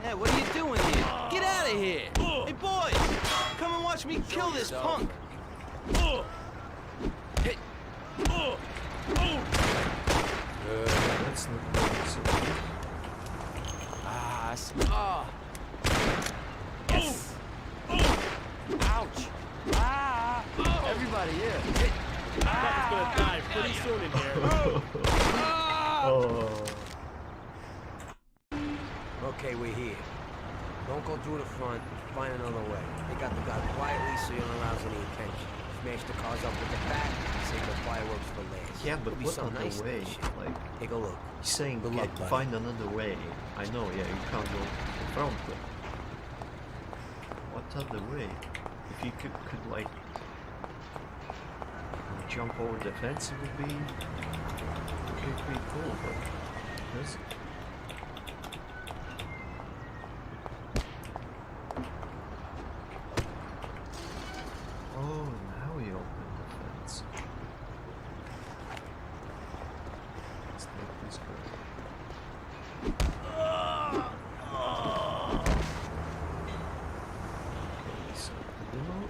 Hey, what are you doing here? Get out of here! Hey, boys! Come and watch me kill this punk! Hey! That's not good. So Yes! Ouch! Everybody here! Something's gonna die pretty soon in here. oh. Okay, we're here. Don't go through the front. Find another way. Take out the guy quietly so you don't arouse any attention. Smash the cars up with the back and save the fireworks for last. Yeah, but It'll be what so other nice way? and shit. Like, take a look. he's saying Good luck, buddy. find another way. I know, yeah, you can't go in front, but what other way? If you could like jump over the fence, it would be pretty cool, but this. Oh, now we open the fence. Let's take this girl. Okay, so the remote.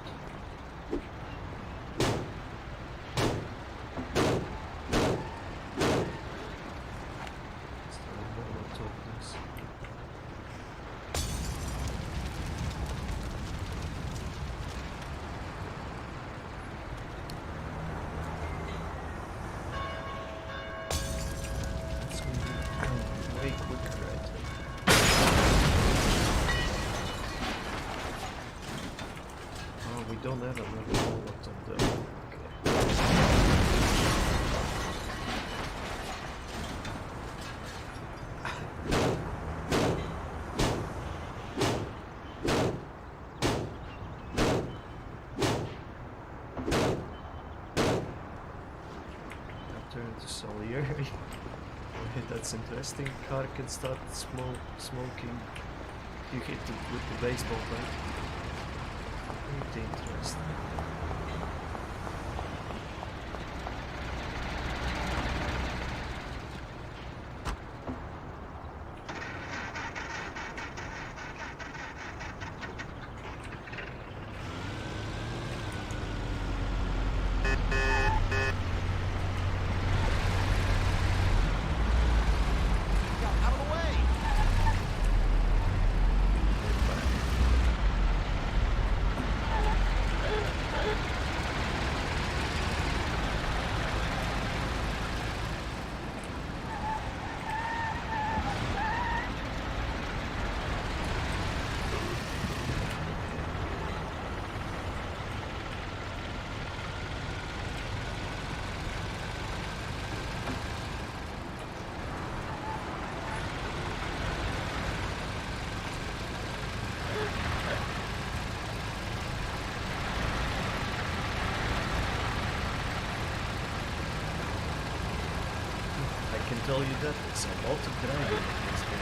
Let's do a remote of this. It's going to be way quicker, I think. Oh, we don't have another bullet of them. Turn to Salieri. Okay, that's interesting. Car can start smoking. You hit it with the baseball bat. Pretty interesting. I can tell you that it's a lot of driving in this game.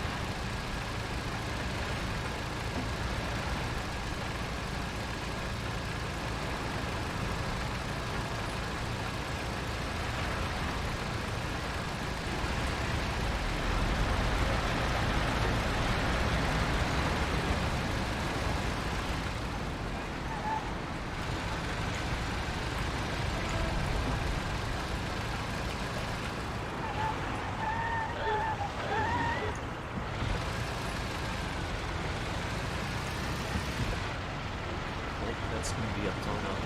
That's gonna be a ton of.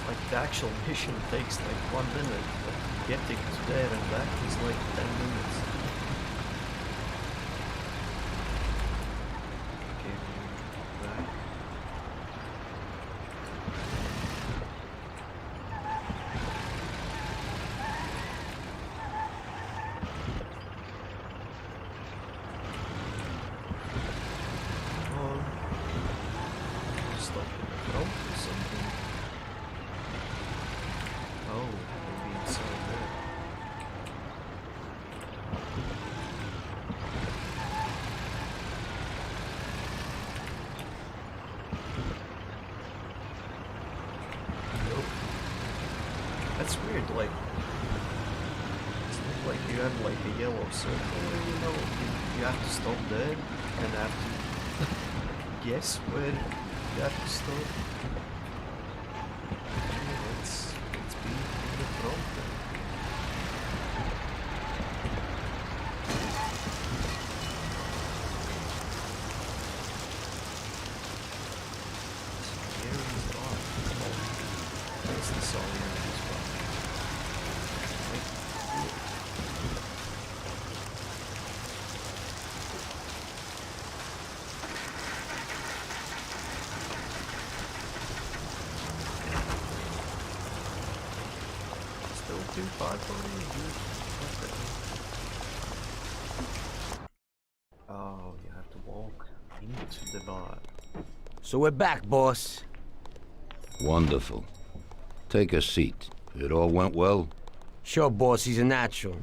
Like the actual mission takes like 1 minute, but getting to there and back is like 10 minutes. it's weird, like, it's not like you have like a yellow circle where you know you have to stop there and have to guess where you have to stop. Okay, let's be in the front then. Too far for me, dude. Oh, you have to walk into the bar. So we're back, boss. Wonderful. Take a seat. It all went well? Sure, boss, he's a natural.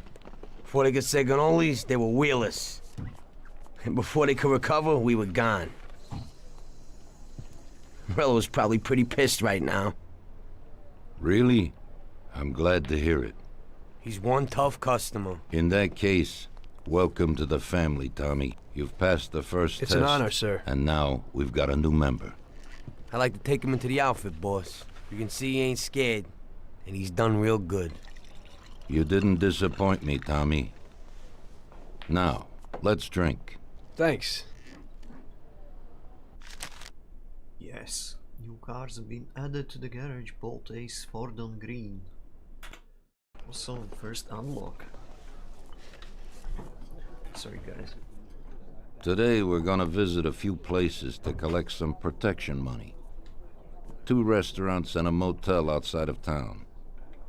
Before they could say cannolis, they were wheelers. And before they could recover, we were gone. Morello's probably pretty pissed right now. Really? I'm glad to hear it. He's one tough customer. In that case, welcome to the family, Tommy. You've passed the first test. It's an honor, sir. And now we've got a new member. I like to take him into the outfit, boss. You can see he ain't scared, and he's done real good. You didn't disappoint me, Tommy. Now, let's drink. Thanks. Yes, new cars have been added to the garage. Bolt Ace Ford on green. Also, first unlock. Sorry, guys. Today we're gonna visit a few places to collect some protection money. 2 restaurants and a motel outside of town.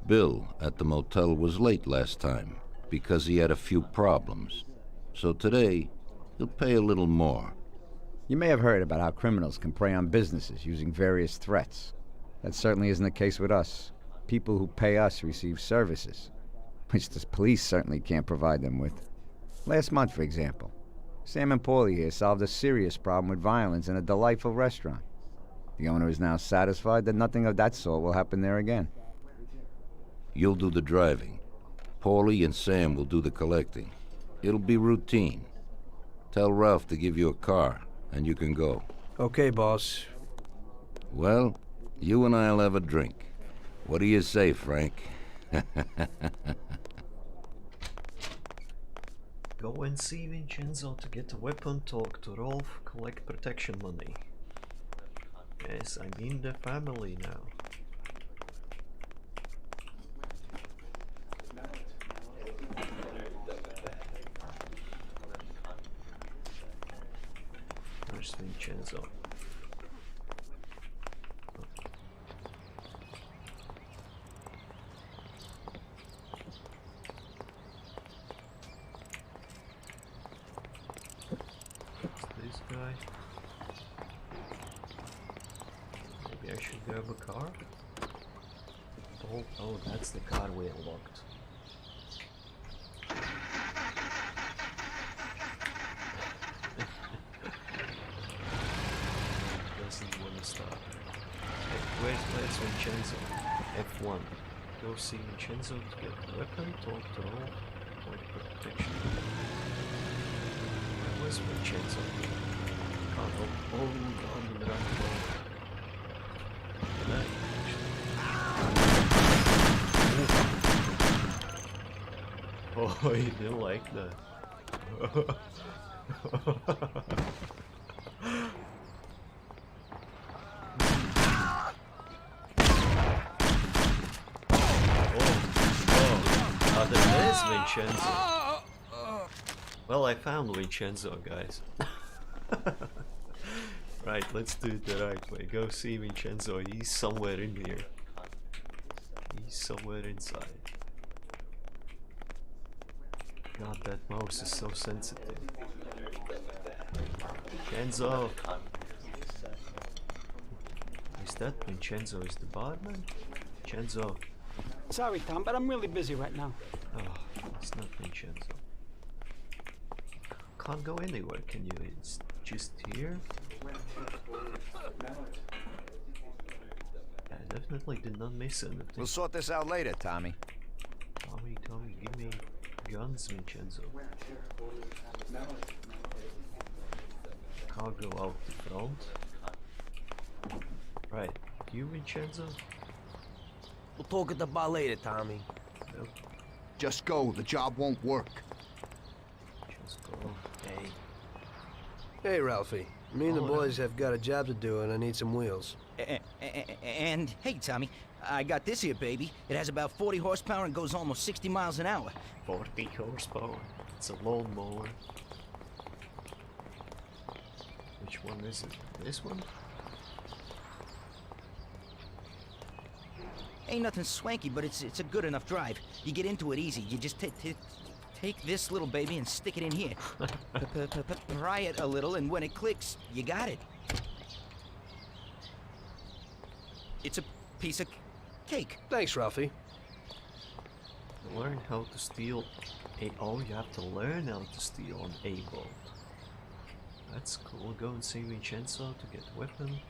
Bill at the motel was late last time because he had a few problems. So today, he'll pay a little more. You may have heard about how criminals can prey on businesses using various threats. That certainly isn't the case with us. People who pay us receive services, which the police certainly can't provide them with. Last month, for example, Sam and Paulie here solved a serious problem with violence in a delightful restaurant. The owner is now satisfied that nothing of that sort will happen there again. You'll do the driving. Paulie and Sam will do the collecting. It'll be routine. Tell Ralph to give you a car, and you can go. Okay, boss. Well, you and I'll have a drink. What do you say, Frank? Go and see Vincenzo to get a weapon, talk to Rolf, collect protection money. Yes, I'm in the family now. Where's Vincenzo? This guy. Maybe I should grab a car? Oh, that's the car we unlocked. Doesn't want to stop. Hey, where's Vincenzo? F1. Go see Vincenzo to get a weapon, talk to all, point protection. Where's Vincenzo? Can't hold on the ground. Oh, you didn't like that. There's Vincenzo. Well, I found Vincenzo, guys. Right, let's do it the right way. Go see Vincenzo. He's somewhere in here. He's somewhere inside. God, that mouse is so sensitive. Vincenzo! Is that Vincenzo? Is the barman? Vincenzo! Sorry, Tom, but I'm really busy right now. Oh, it's not Vincenzo. Can't go anywhere, can you? It's just here. And definitely did not miss anything. We'll sort this out later, Tommy. Tommy, give me guns, Vincenzo. Cargo out the front. Right, you, Vincenzo? We'll talk at the bar later, Tommy. Nope. Just go. The job won't work. Just go. Hey. Hey, Ralphie. Me and the boys have got a job to do, and I need some wheels. And hey, Tommy, I got this here, baby. It has about 40 horsepower and goes almost 60 miles an hour. 40 horsepower. It's a lawnmower. Which one is it? This one? Ain't nothing swanky, but it's a good enough drive. You get into it easy. You just take this little baby and stick it in here. Pry it a little, and when it clicks, you got it. It's a piece of cake. Thanks, Ralphie. Learn how to steal a... Oh, you have to learn how to steal an A-bolt. That's cool. Go and see Vincenzo to get weapon.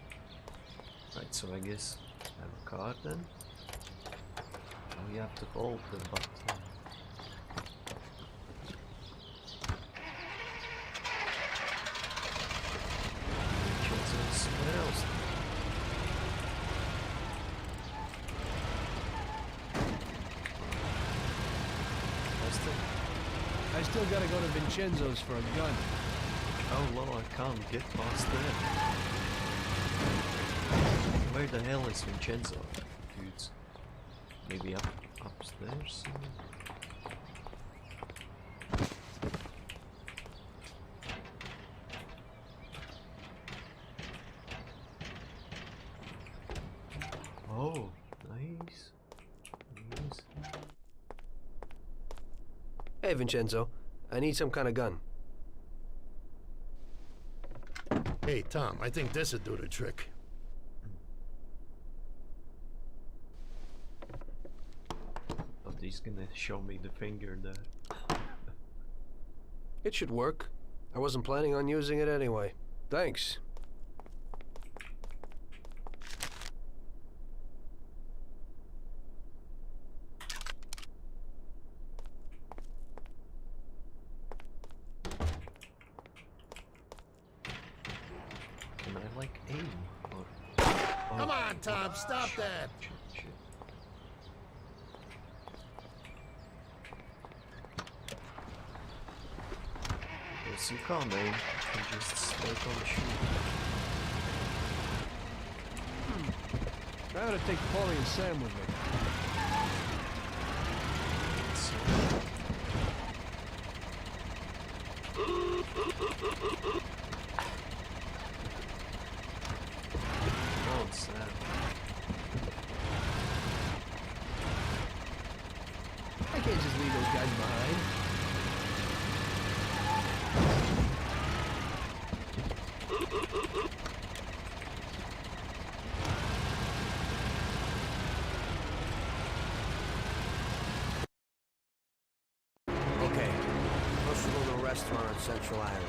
Right, so I guess I have a card then. Oh, you have to hold the button. Vincenzo's what else? I still gotta go to Vincenzo's for a gun. Oh well, I can't get past there. Where the hell is Vincenzo, dudes? Maybe upstairs? Oh, nice. Nice. Hey, Vincenzo. I need some kind of gun. Hey, Tom, I think this'll do the trick. Oh, he's gonna show me the finger there. It should work. I wasn't planning on using it anyway. Thanks. Can I like aim? Or... Come on, Tom, stop that! Shit. Yes, you can't aim. You can just start on shoot. I ought to take Paulie and Sam with me. Oh, Sam. I can't just leave those guys behind. Okay, let's go to a restaurant on Central Island.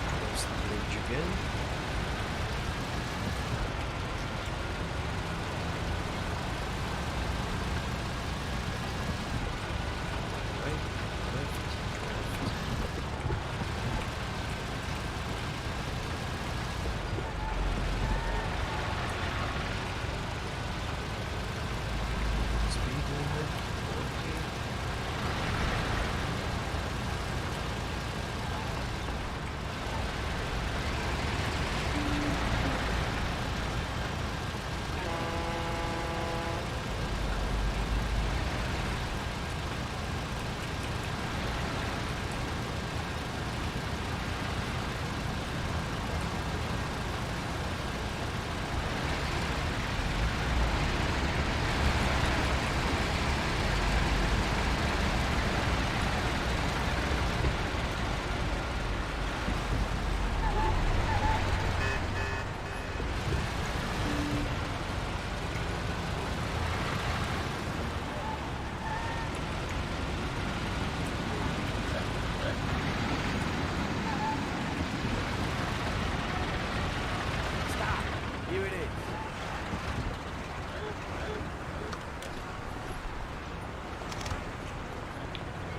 Cross the bridge again. Right, left, Speedway.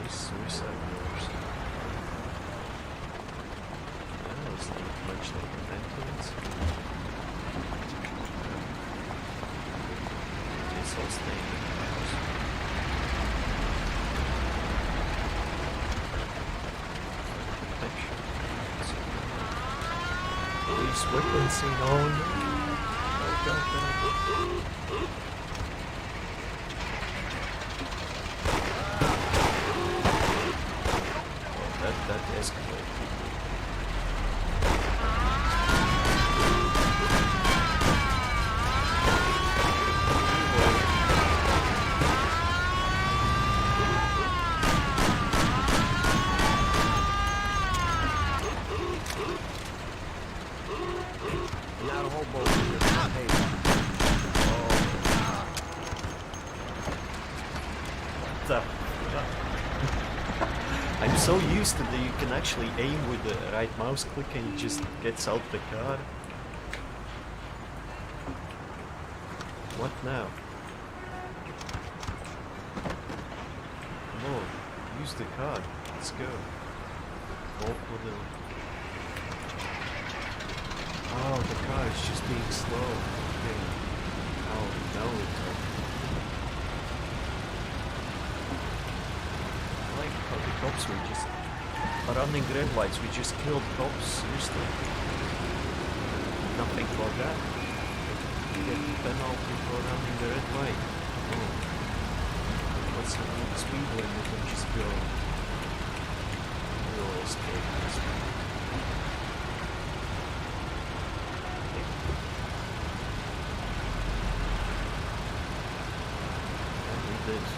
suicide doors. Yeah, it's not much like an entrance. It's all staying in the house. Protection. Police weapons seen on. Oh god. That escalated. Not a hobo here. Hey. What the? I'm so used to that you can actually aim with the right mouse click and it just gets out the car. What now? Come on, use the car. Let's go. Walk with the... Oh, the car is just being slow. Okay. Oh, no, it's like how the cops were just running red lights. We just killed cops. Seriously. Nothing for that. You get the penalty for running the red light. Oh. What's the speed limit and just go? We'll escape this one. This.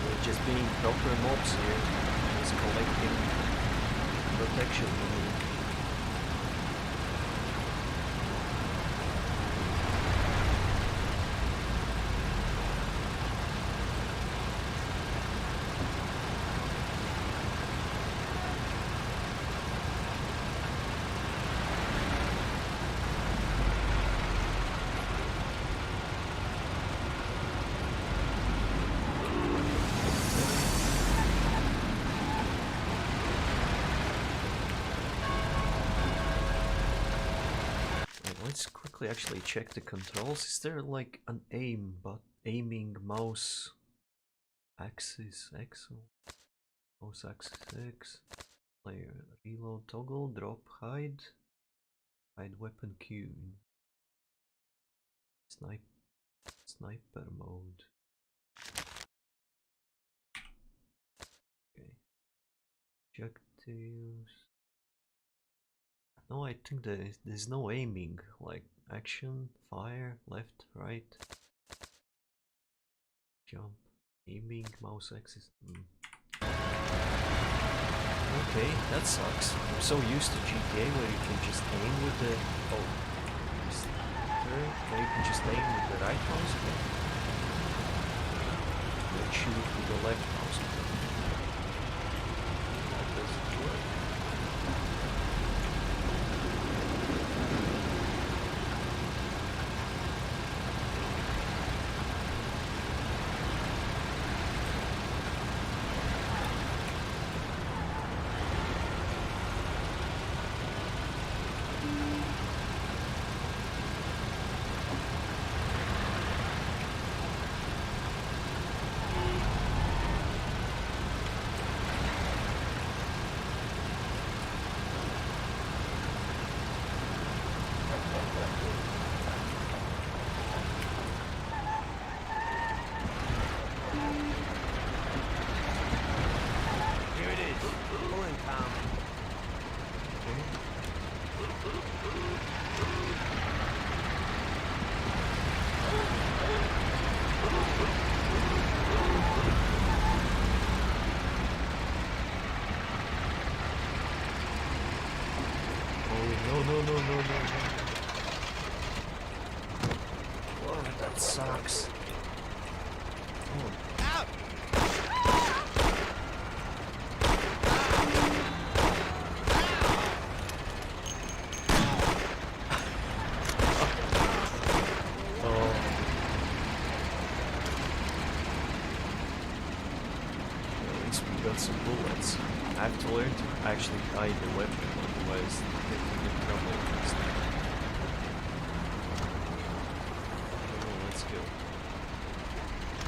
We're just being proper mobs here. Just collecting protection money. Let's quickly actually check the controls. Is there like an aiming mouse axis X? Mouse axis X. Player reload toggle, drop, hide weapon Q. Sniper mode. Okay. Objectives. No, I think there's no aiming, like action, fire, left, right, jump, aiming, mouse axis. Okay, that sucks. I'm so used to GTA where you can just aim with the... Oh, just there, where you can just aim with the right mouse button. Then shoot with the left mouse button. That doesn't work. Whoa, that sucks. Oh. got some bullets. I have to learn to actually hide the weapon, otherwise I get in trouble next time. Oh, let's go.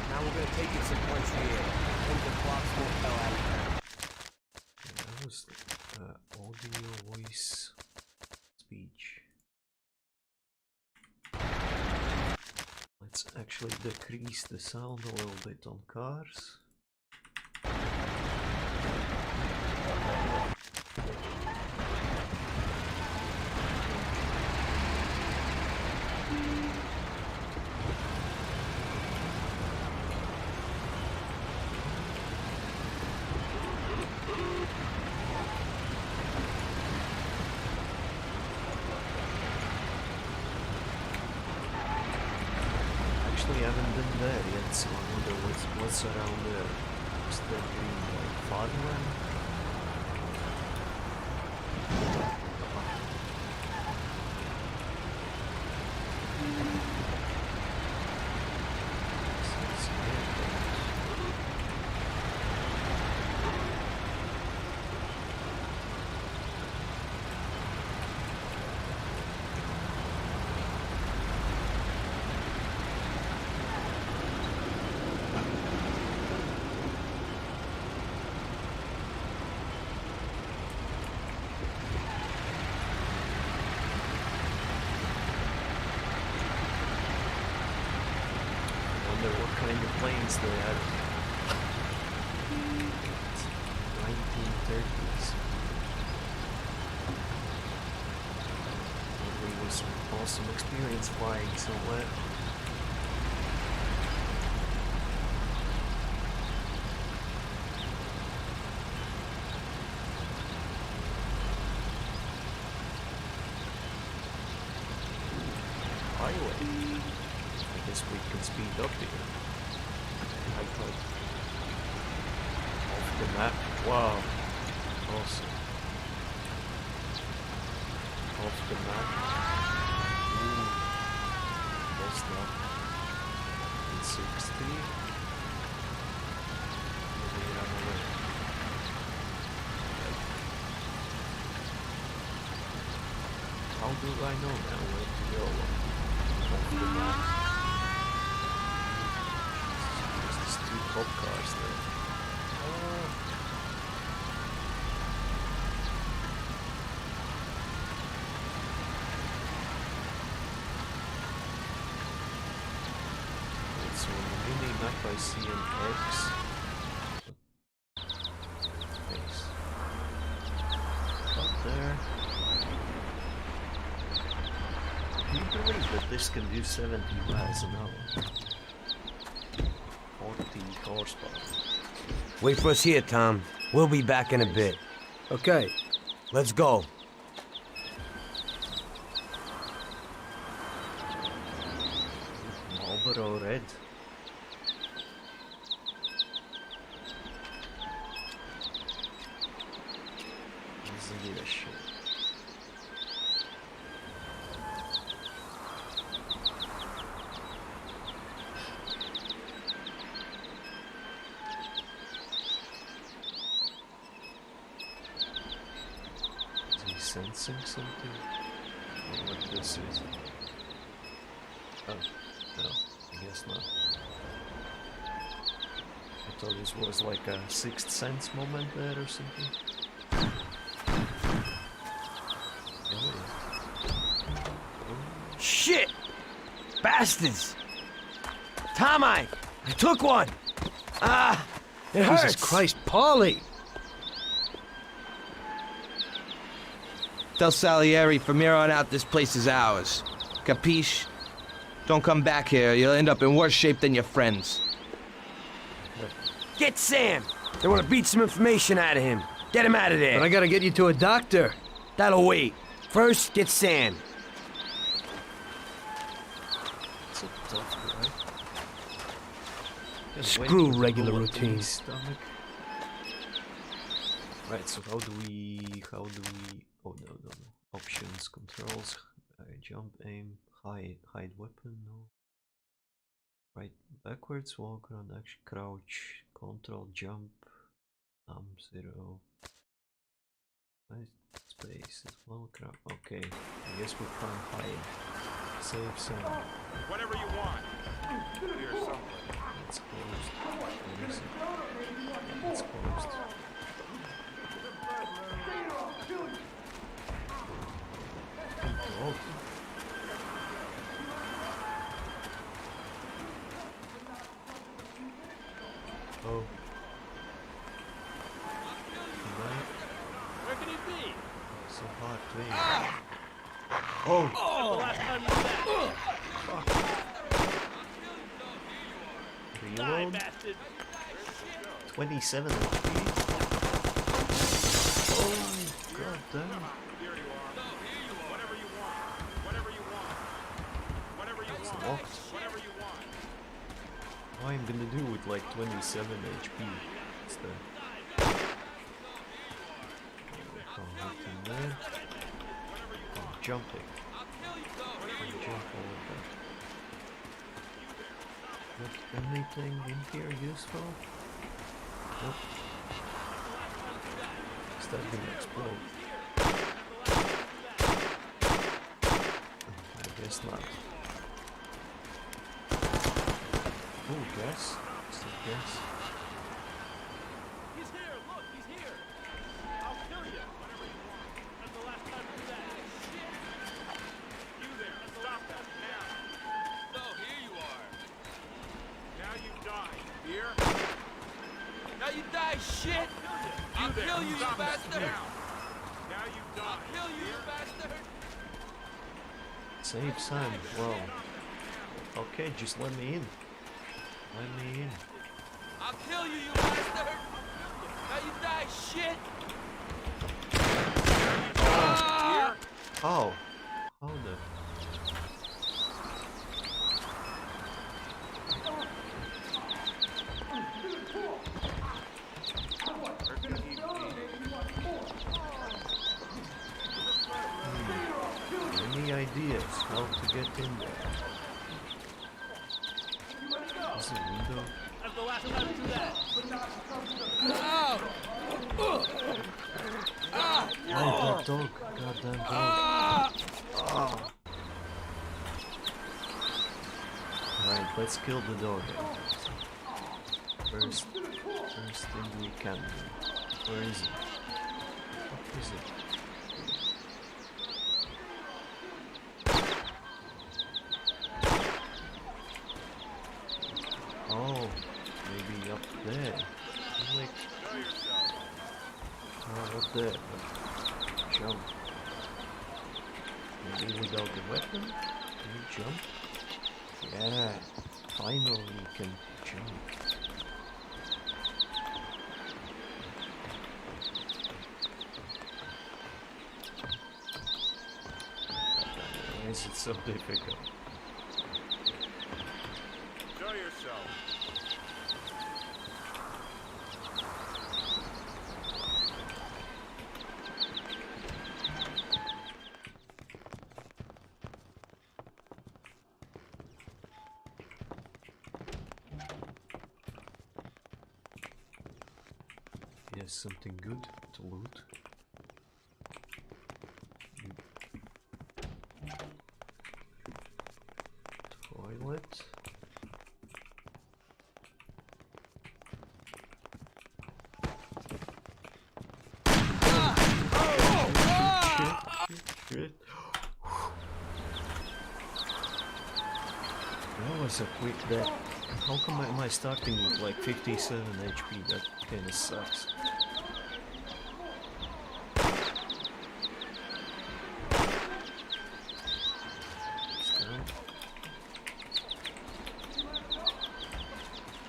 Now we're gonna take it some country air. Think the clocks won't fell out of town. That was audio, voice, speech. Let's actually decrease the sound a little bit on cars. Actually, I haven't been there yet, so I wonder what's around there. Is there green like farmland? What kind of planes they had. 1930s. It was an awesome experience flying somewhere. Highway. I guess we can speed up here. I thought off the map. Wow, awesome. Off the map. Ooh, that's not 60. Maybe run away. How do I know now where to go? Off the map. Two cop cars there. So on the mini map I see an X. Face. Up there. Do you believe that this can do 70 miles an hour? 40 horsepower. Wait for us here, Tom. We'll be back in a bit. Okay. Let's go. Marlboro Red. Isn't it a shit? Sensing something? Or what this is? Oh, no, I guess not. I thought this was like a Sixth Sense moment there or something. Shit! Bastards! Tom, I took one! Ah! It hurts! Jesus Christ, Paulie! Tell Salieri from here on out this place is ours. Capiche? Don't come back here, you'll end up in worse shape than your friends. Get Sam! They want to beat some information out of him. Get him out of there! But I gotta get you to a doctor. That'll wait. First, get Sam. It's a tough guy. Screw regular routine. Right, so how do we, oh no, options, controls, jump, aim, hide weapon, no. Right, backwards, walk around, action, crouch, control, jump, no. 0. Space. Well, crap. Okay. I guess we can't hide. Save some. Whatever you want. Here somewhere. It's closed. Where is it? It's closed. Oh. Oh. Where can he be? So hard to aim. Oh! Oh! The last time you did that. Reload. 27 HP. Oh, god damn. Here you are. Whatever you want. Whatever you want. Whatever you want. Locked. Whatever you want. What I'm gonna do with like 27 HP? It's the... Can't hit in there. I'm jumping. I'll jump over that. Not anything in here useful? Nope. Is that gonna explode? I guess not. Oh, gas? Is that gas? He's here! Look, he's here! I'll kill you! Whatever you want. That's the last time you do that. Shit! You there. Stop that now. So, here you are. Now you die. Here. Now you die, shit! I'll kill you, you Stop that bastard! Now you die. I'll kill you, you bastard! Save Sam. Well. Okay, just let me in. Let me in. I'll kill you, you bastard! Now you die, shit! Ah! Oh. Hold up. Any ideas how to get in there? Is it a window? That's the last time you do that. Oh, that dog. Goddamn dog. Oh. Alright, let's kill the dog. First thing we can do. Where is it? What is it? Oh, maybe up there. Like, oh, up there. Jump. Maybe without the weapon? Can you jump? Yeah, finally you can jump. Why is it so difficult? Show yourself. Yes, something good to loot. Toilet. Shit. That was a quick death. How come am I starting with like 57 HP? That kinda sucks.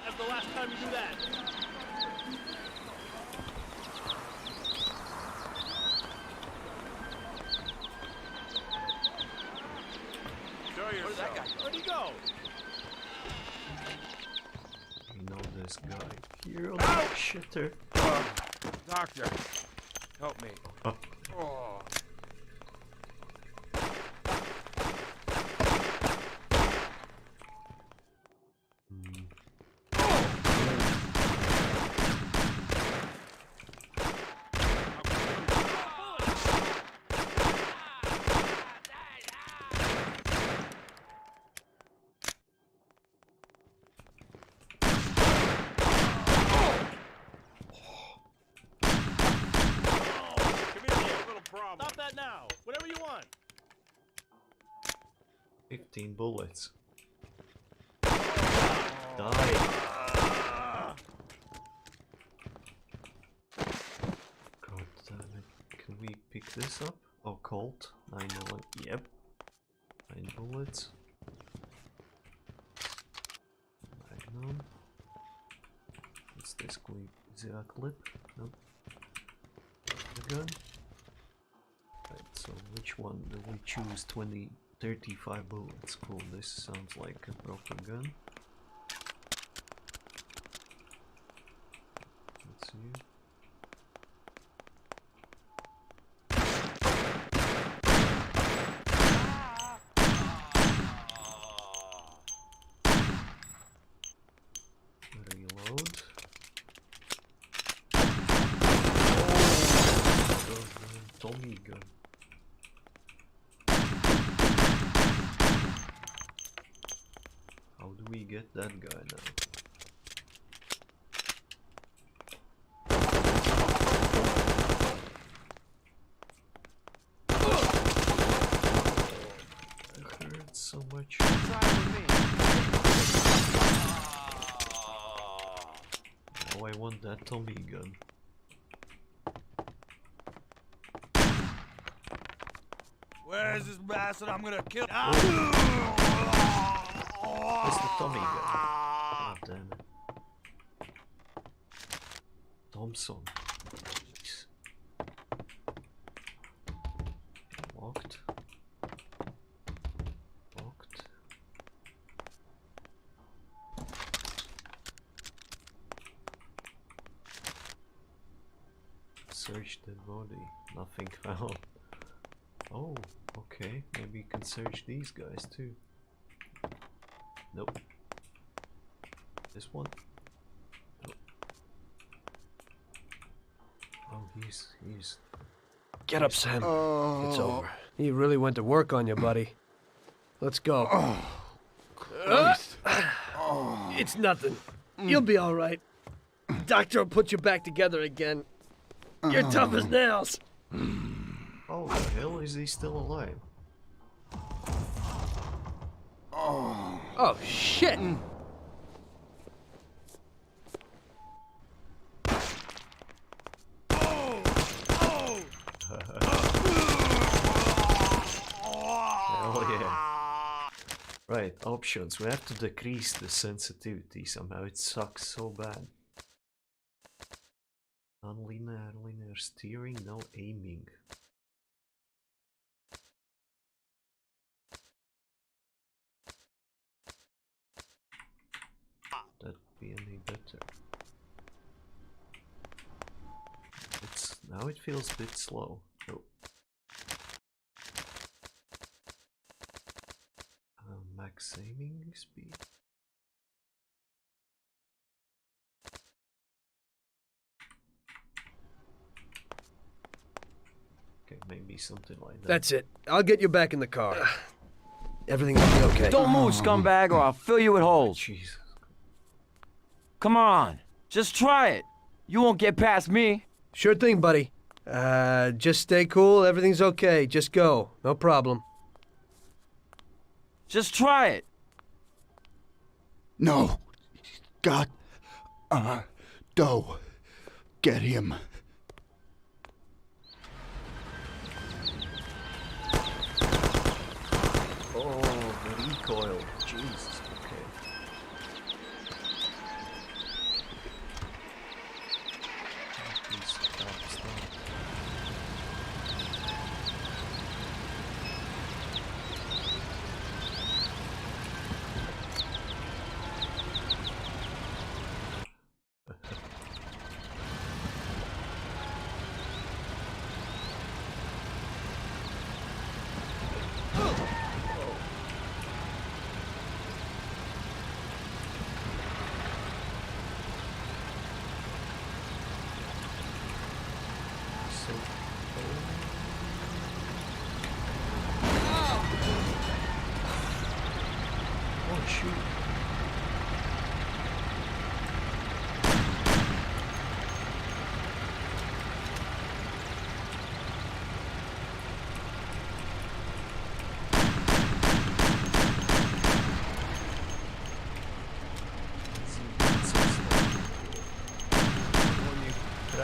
That's the last time you do that. Show yourself. Where'd that guy go? Where'd he go? I know this guy. You're a shitter. Doctor, help me. Oh. Oh. that now. Whatever you want. 15 bullets. Die. God damn it. Can we pick this up? Oh, Colt. 9 bullets. Yep. 9 bullets. Magnum. What's this clip? Is it a clip? Nope. The gun? Right, so which one do we choose? 35 bullets. Cool, this sounds like a proper gun. Let's see. Reload. Oh, Tommy gun. How do we get that guy now? That hurts so much. Oh, I want that Tommy gun. Where is this bastard? I'm gonna kill. Where's the Tommy gun? Oh, damn it. Thompson. Jeez. Locked. Locked. Search the body. Nothing found. Oh, okay. Maybe you can search these guys too. Nope. This one? Nope. Oh, he's... Get up, Sam. It's over. He really went to work on you, buddy. Let's go. It's nothing. You'll be all right. Doctor will put you back together again. You're tough as nails. Oh, the hell is he still alive? Oh, shit! Hell yeah. Right, options. We have to decrease the sensitivity somehow. It sucks so bad. Non-linear, linear steering, no aiming. That'd be any better. Now it feels a bit slow. Oh. Max aiming speed. Okay, maybe something like that. That's it. I'll get you back in the car. Everything will be okay. Don't move, scumbag, or I'll fill you with holes. Jeez. Come on, just try it. You won't get past me. Sure thing, buddy. Just stay cool. Everything's okay. Just go. No problem. Just try it. No. God. Doe. Get him. Oh, the recoil. Jesus. Okay. Please stop. Oh, shoot.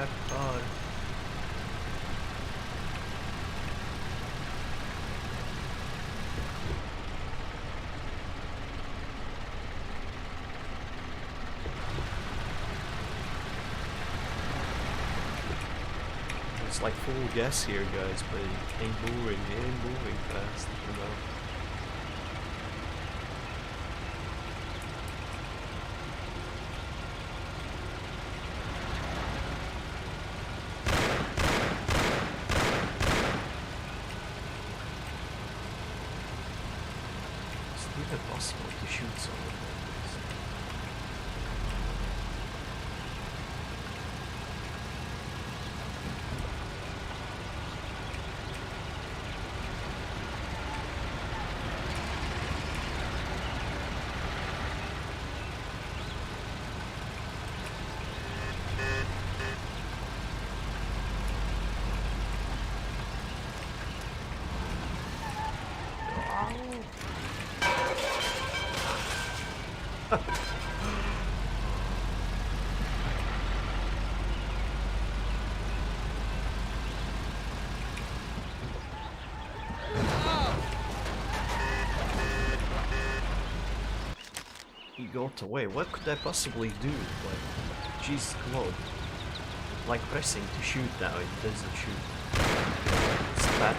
Crap car. It's like full gas here, guys, but it ain't moving fast, you know. It's even possible to shoot someone like this. He got away. What could I possibly do? Like, Jesus Lord. Like pressing to shoot now, it doesn't shoot. It's tap.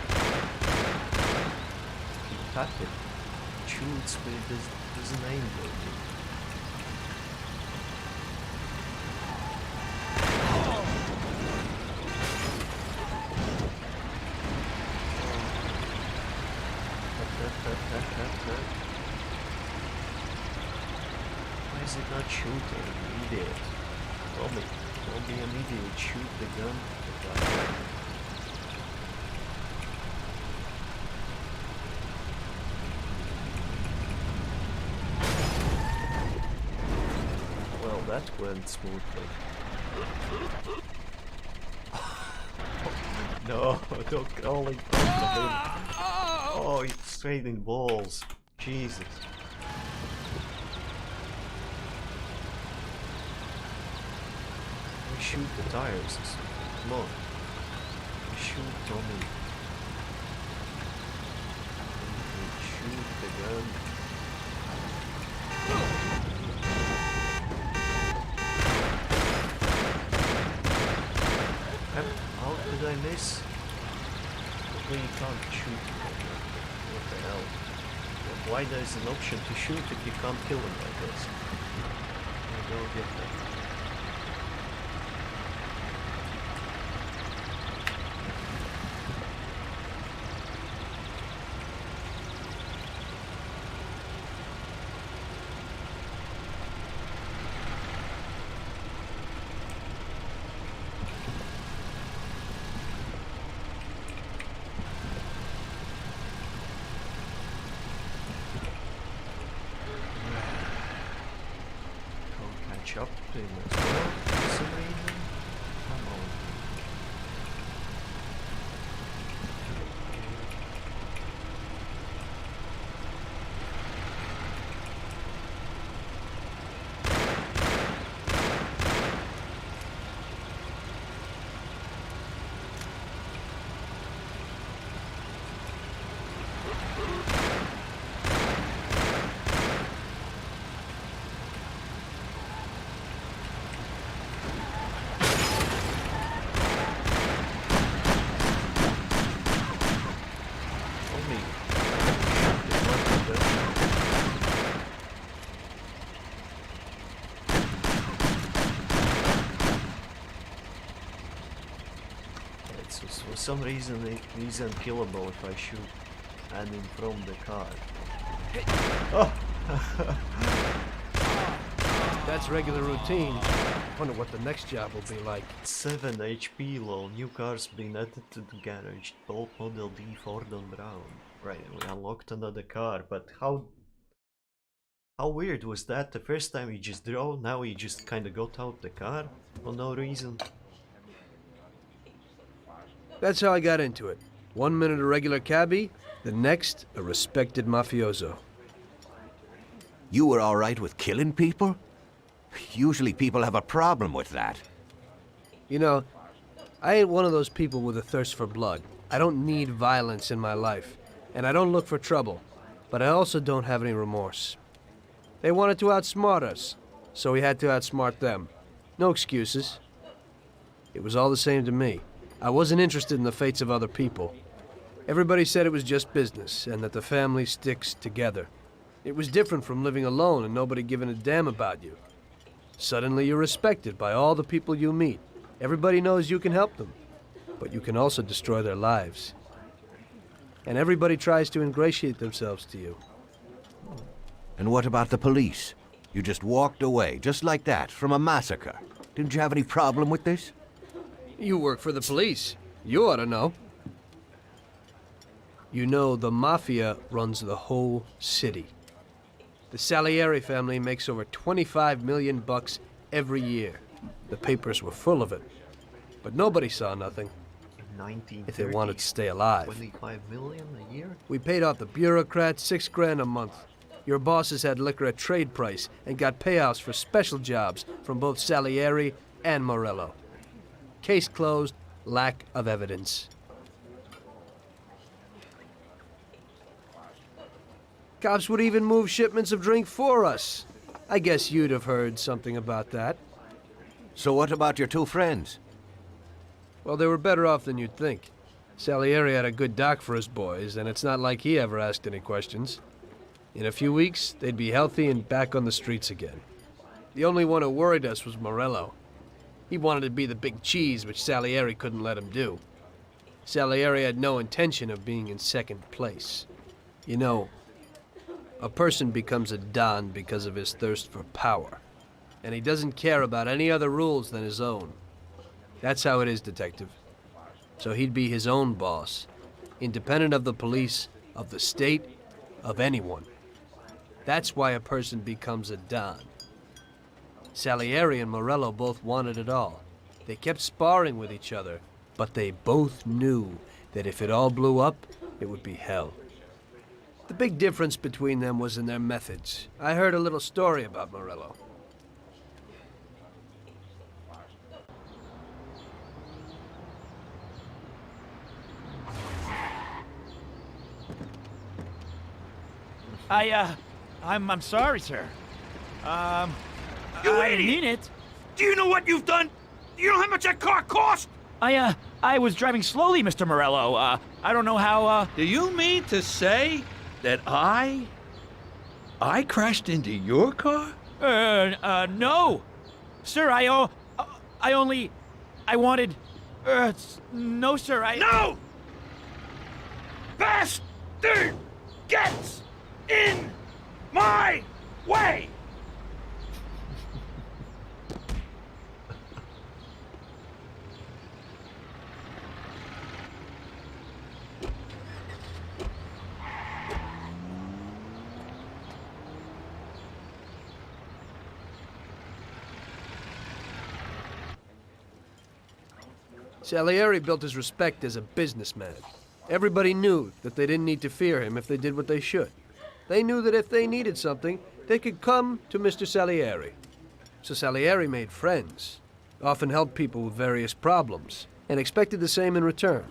You tap it. It shoots, but it doesn't aim good. Why is it not shooting? Idiot. Robbie, don't be an idiot. Shoot the gun. Well, that went smoothly. No, don't call it. Oh, it's straight in balls. Jesus. We shoot the tires. Come on. We shoot Tommy. We shoot the gun. How did I miss? Well, you can't shoot him. What the hell? Why there's an option to shoot if you can't kill him like this? I don't get that. Up to him as well, for some reason. Come on. For some reason he's unkillable if I shoot at him from the car. Oh! That's regular routine. Wonder what the next job will be like. 7 HP low. New cars been added to the garage. Bolt model D Ford on Brown. Right, we unlocked another car, but how weird was that? The first time he just drove, now he just kinda got out the car for no reason. That's how I got into it. 1 minute a regular cabbie, the next a respected mafioso. You were alright with killing people? Usually people have a problem with that. You know, I ain't one of those people with a thirst for blood. I don't need violence in my life, and I don't look for trouble, but I also don't have any remorse. They wanted to outsmart us, so we had to outsmart them. No excuses. It was all the same to me. I wasn't interested in the fates of other people. Everybody said it was just business, and that the family sticks together. It was different from living alone and nobody giving a damn about you. Suddenly you're respected by all the people you meet. Everybody knows you can help them, but you can also destroy their lives. And everybody tries to ingratiate themselves to you. And what about the police? You just walked away, just like that, from a massacre. Didn't you have any problem with this? You work for the police. You ought to know. You know, the Mafia runs the whole city. The Salieri family makes over 25 million bucks every year. The papers were full of it. But nobody saw nothing. If they wanted to stay alive. 25 million a year? We paid off the bureaucrats $6 grand a month. Your bosses had liquor at trade price and got payouts for special jobs from both Salieri and Morello. Case closed, lack of evidence. Cops would even move shipments of drink for us. I guess you'd have heard something about that. So what about your two friends? Well, they were better off than you'd think. Salieri had a good doc for his boys, and it's not like he ever asked any questions. In a few weeks, they'd be healthy and back on the streets again. The only one who worried us was Morello. He wanted to be the big cheese, which Salieri couldn't let him do. Salieri had no intention of being in second place. You know, a person becomes a Don because of his thirst for power, and he doesn't care about any other rules than his own. That's how it is, Detective. So he'd be his own boss, independent of the police, of the state, of anyone. That's why a person becomes a Don. Salieri and Morello both wanted it all. They kept sparring with each other, but they both knew that if it all blew up, it would be hell. The big difference between them was in their methods. I heard a little story about Morello. I'm sorry, sir. You I idiot! mean it. Do you know what you've done? Do you know how much that car cost? I was driving slowly, Mr. Morello. I don't know how, Do you mean to say that I crashed into your car? No. Sir, I wanted, no, sir, No! Bastard gets in my way! Salieri built his respect as a businessman. Everybody knew that they didn't need to fear him if they did what they should. They knew that if they needed something, they could come to Mr. Salieri. So Salieri made friends, often helped people with various problems, and expected the same in return.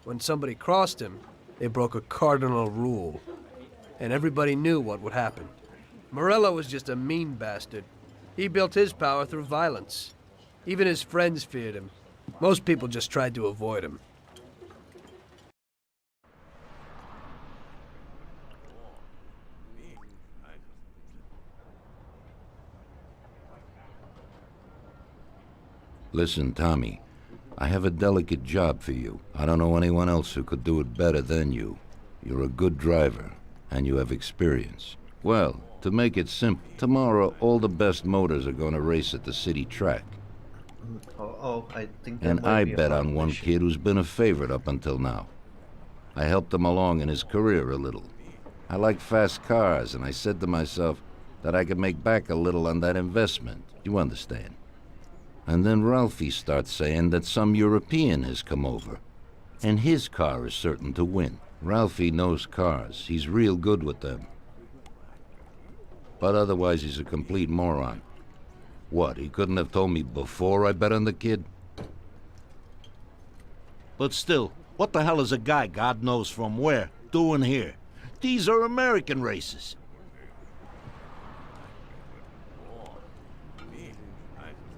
When somebody crossed him, they broke a cardinal rule, and everybody knew what would happen. Morello was just a mean bastard. He built his power through violence. Even his friends feared him. Most people just tried to avoid him. Listen, Tommy, I have a delicate job for you. I don't know anyone else who could do it better than you. You're a good driver, and you have experience. Well, to make it simple, tomorrow all the best motors are going to race at the city track. I think that And might I be a bet fun on one mission. kid who's been a favorite up until now. I helped him along in his career a little. I like fast cars, and I said to myself that I could make back a little on that investment. You understand? And then Ralphie starts saying that some European has come over, and his car is certain to win. Ralphie knows cars. He's real good with them. But otherwise, he's a complete moron. What, he couldn't have told me before I bet on the kid? But still, what the hell is a guy, God knows from where, doing here? These are American races.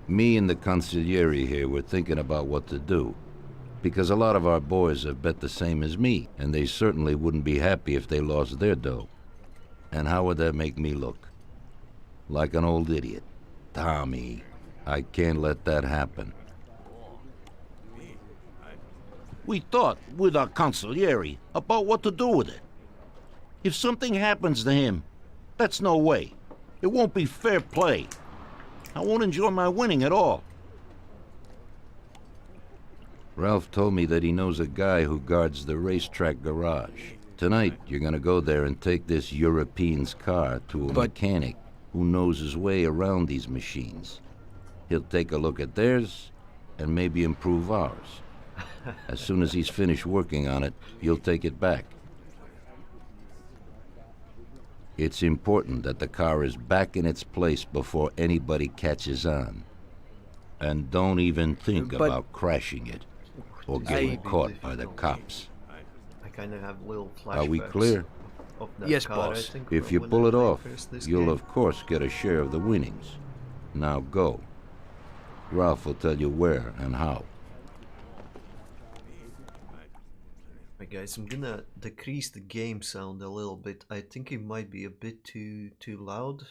Me and the consigliere here were thinking about what to do. Because a lot of our boys have bet the same as me, and they certainly wouldn't be happy if they lost their dough. And how would that make me look? Like an old idiot. Tommy, I can't let that happen. We thought, with our consigliere, about what to do with it. If something happens to him, that's no way. It won't be fair play. I won't enjoy my winning at all. Ralph told me that he knows a guy who guards the racetrack garage. Tonight, you're gonna go there and take this European's car to a mechanic who knows his way around these machines. He'll take a look at theirs and maybe improve ours. As soon as he's finished working on it, you'll take it back. It's important that the car is back in its place before anybody catches on. And don't even think about crashing it or getting caught by the cops. I kind of have little flashbacks. Are we clear? Of that Yes, car, boss. I think, If you when pull I it played off, first this you'll game. of course get a share of the winnings. Now go. Ralph will tell you where and how. Right, guys, I'm gonna decrease the game sound a little bit. I think it might be a bit too loud.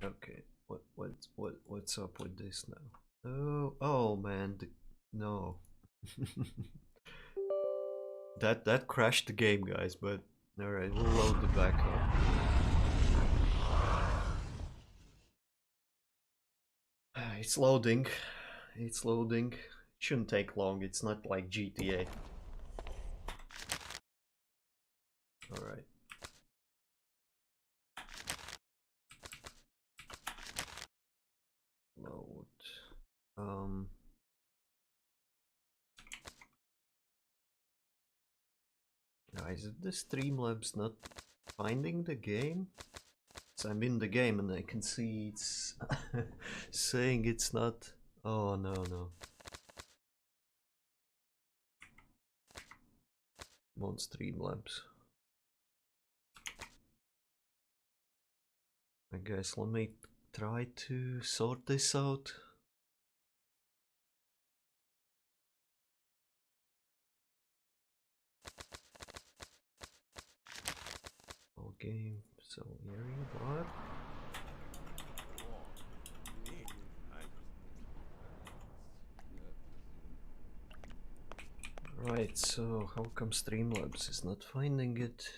Okay, what's up with this now? Oh man, no. that crashed the game, guys. But all right, we'll load it back up. It's loading. It's loading. Shouldn't take long. It's not like GTA. All right. Load. Guys, if the Streamlabs not finding the game? So I'm in the game and I can see it's saying it's not. Oh no. Come on, Streamlabs. I guess let me try to sort this out. All game, so area, what? Right, so how come Streamlabs is not finding it?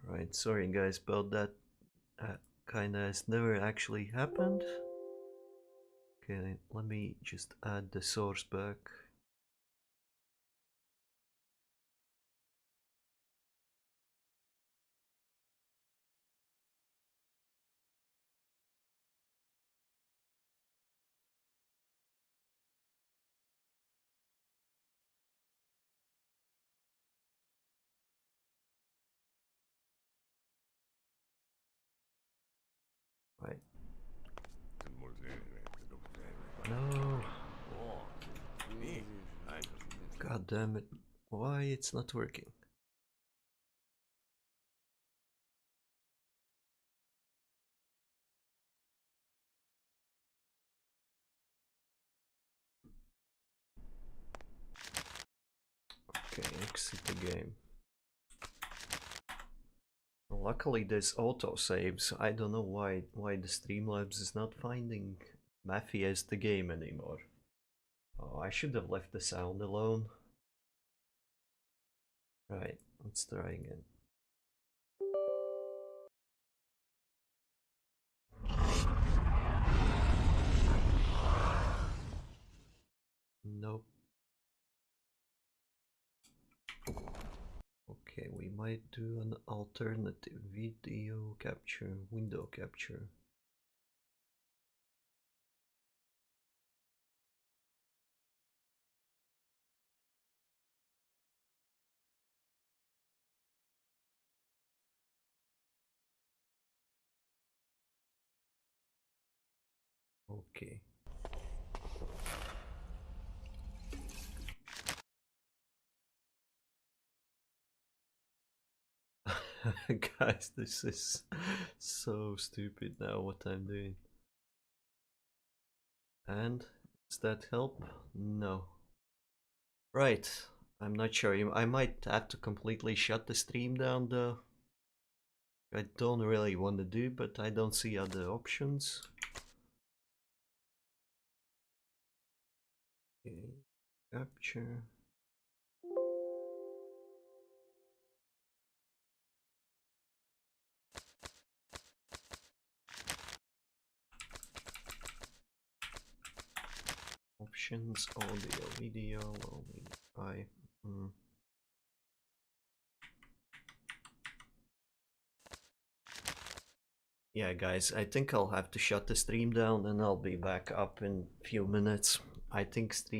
Right, sorry guys about that. Kinda has never actually happened. Okay, let me just add the source back. Right. No. God damn it. Why it's not working? Okay, exit the game. Luckily there's autosaves. I don't know why the Streamlabs is not finding Mafia as the game anymore. Oh, I should have left the sound alone. Right, let's try again. Nope. Okay, we might do an alternative video capture, window capture. Okay. Guys, this is so stupid now what I'm doing. And does that help? No. Right, I'm not sure. I might have to completely shut the stream down though. I don't really want to do, but I don't see other options. Okay, capture. Options, audio, video, only Yeah, guys, I think I'll have to shut the stream down and I'll be back up in a few minutes. I think stream